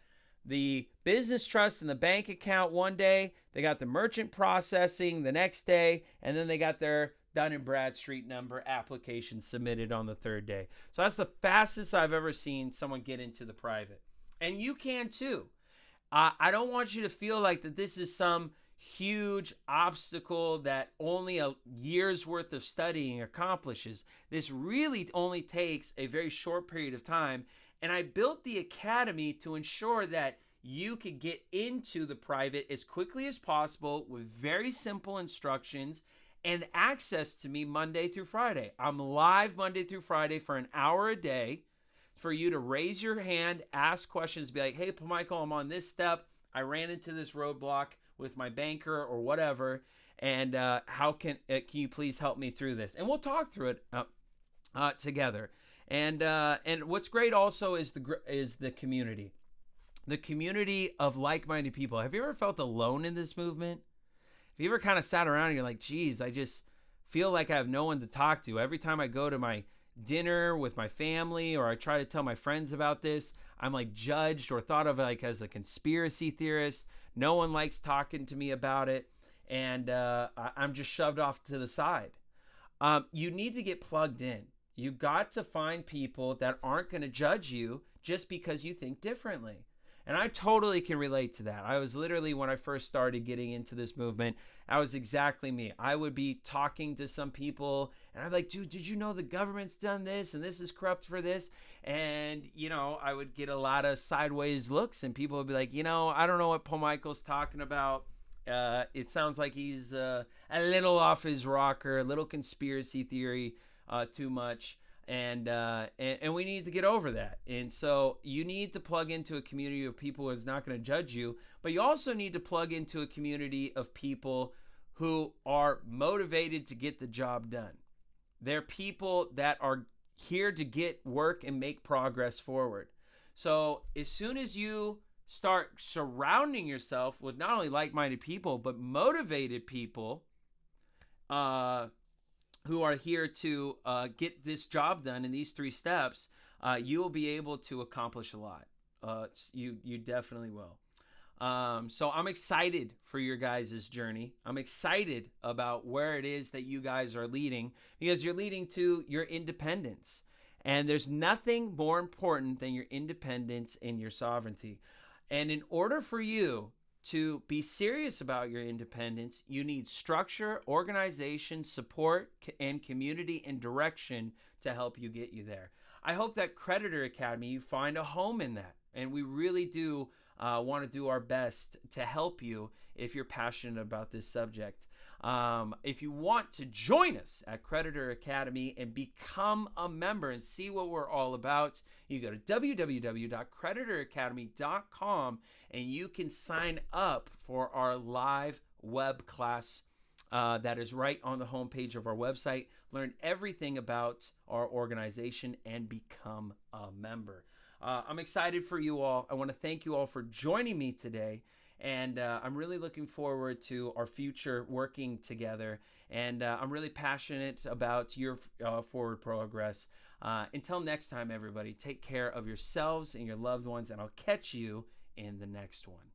the business trust in the bank account one day, they got the merchant processing the next day, and then they got their Dun & Bradstreet number application submitted on the 3rd day. So that's the fastest I've ever seen someone get into the private. And you can too. I don't want you to feel like that this is some huge obstacle that only a year's worth of studying accomplishes. This really only takes a very short period of time. And I built the academy to ensure that you could get into the private as quickly as possible with very simple instructions and access to me Monday through Friday. I'm live Monday through Friday for an hour a day for you to raise your hand, ask questions, be like, hey, Paul Michael, I'm on this step. I ran into this roadblock with my banker or whatever, and how can you please help me through this? And we'll talk through it together. And what's great also is the community. The community of like-minded people. Have you ever felt alone in this movement? Have you ever kind of sat around and you're like, geez, I just feel like I have no one to talk to. Every time I go to my dinner with my family or I try to tell my friends about this, I'm like judged or thought of like as a conspiracy theorist. No one likes talking to me about it. And I'm just shoved off to the side. You need to get plugged in. You got to find people that aren't going to judge you just because you think differently. And I totally can relate to that. I was literally, when I first started getting into this movement, I was exactly me. I would be talking to some people And I'm like, dude, did you know the government's done this and this is corrupt for this? And, I would get a lot of sideways looks, and people would be like, I don't know what Paul Michael's talking about. It sounds like he's a little off his rocker, a little conspiracy theory, too much. And we need to get over that. And so you need to plug into a community of people who's not going to judge you, but you also need to plug into a community of people who are motivated to get the job done. They're people that are here to get work and make progress forward. So as soon as you start surrounding yourself with not only like-minded people, but motivated people who are here to get this job done in these 3 steps, you will be able to accomplish a lot. You definitely will. So I'm excited for your guys' journey. I'm excited about where it is that you guys are leading, because you're leading to your independence. And there's nothing more important than your independence and your sovereignty. And in order for you to be serious about your independence, you need structure, organization, support, and community and direction to help you get you there. I hope that Creditor Academy, you find a home in that. And we really do want to do our best to help you if you're passionate about this subject. If you want to join us at Creditor Academy and become a member and see what we're all about, you go to www.creditoracademy.com and you can sign up for our live web class that is right on the homepage of our website. Learn everything about our organization and become a member. I'm excited for you all. I want to thank you all for joining me today. And I'm really looking forward to our future working together. And I'm really passionate about your forward progress. Until next time, everybody, take care of yourselves and your loved ones, and I'll catch you in the next one.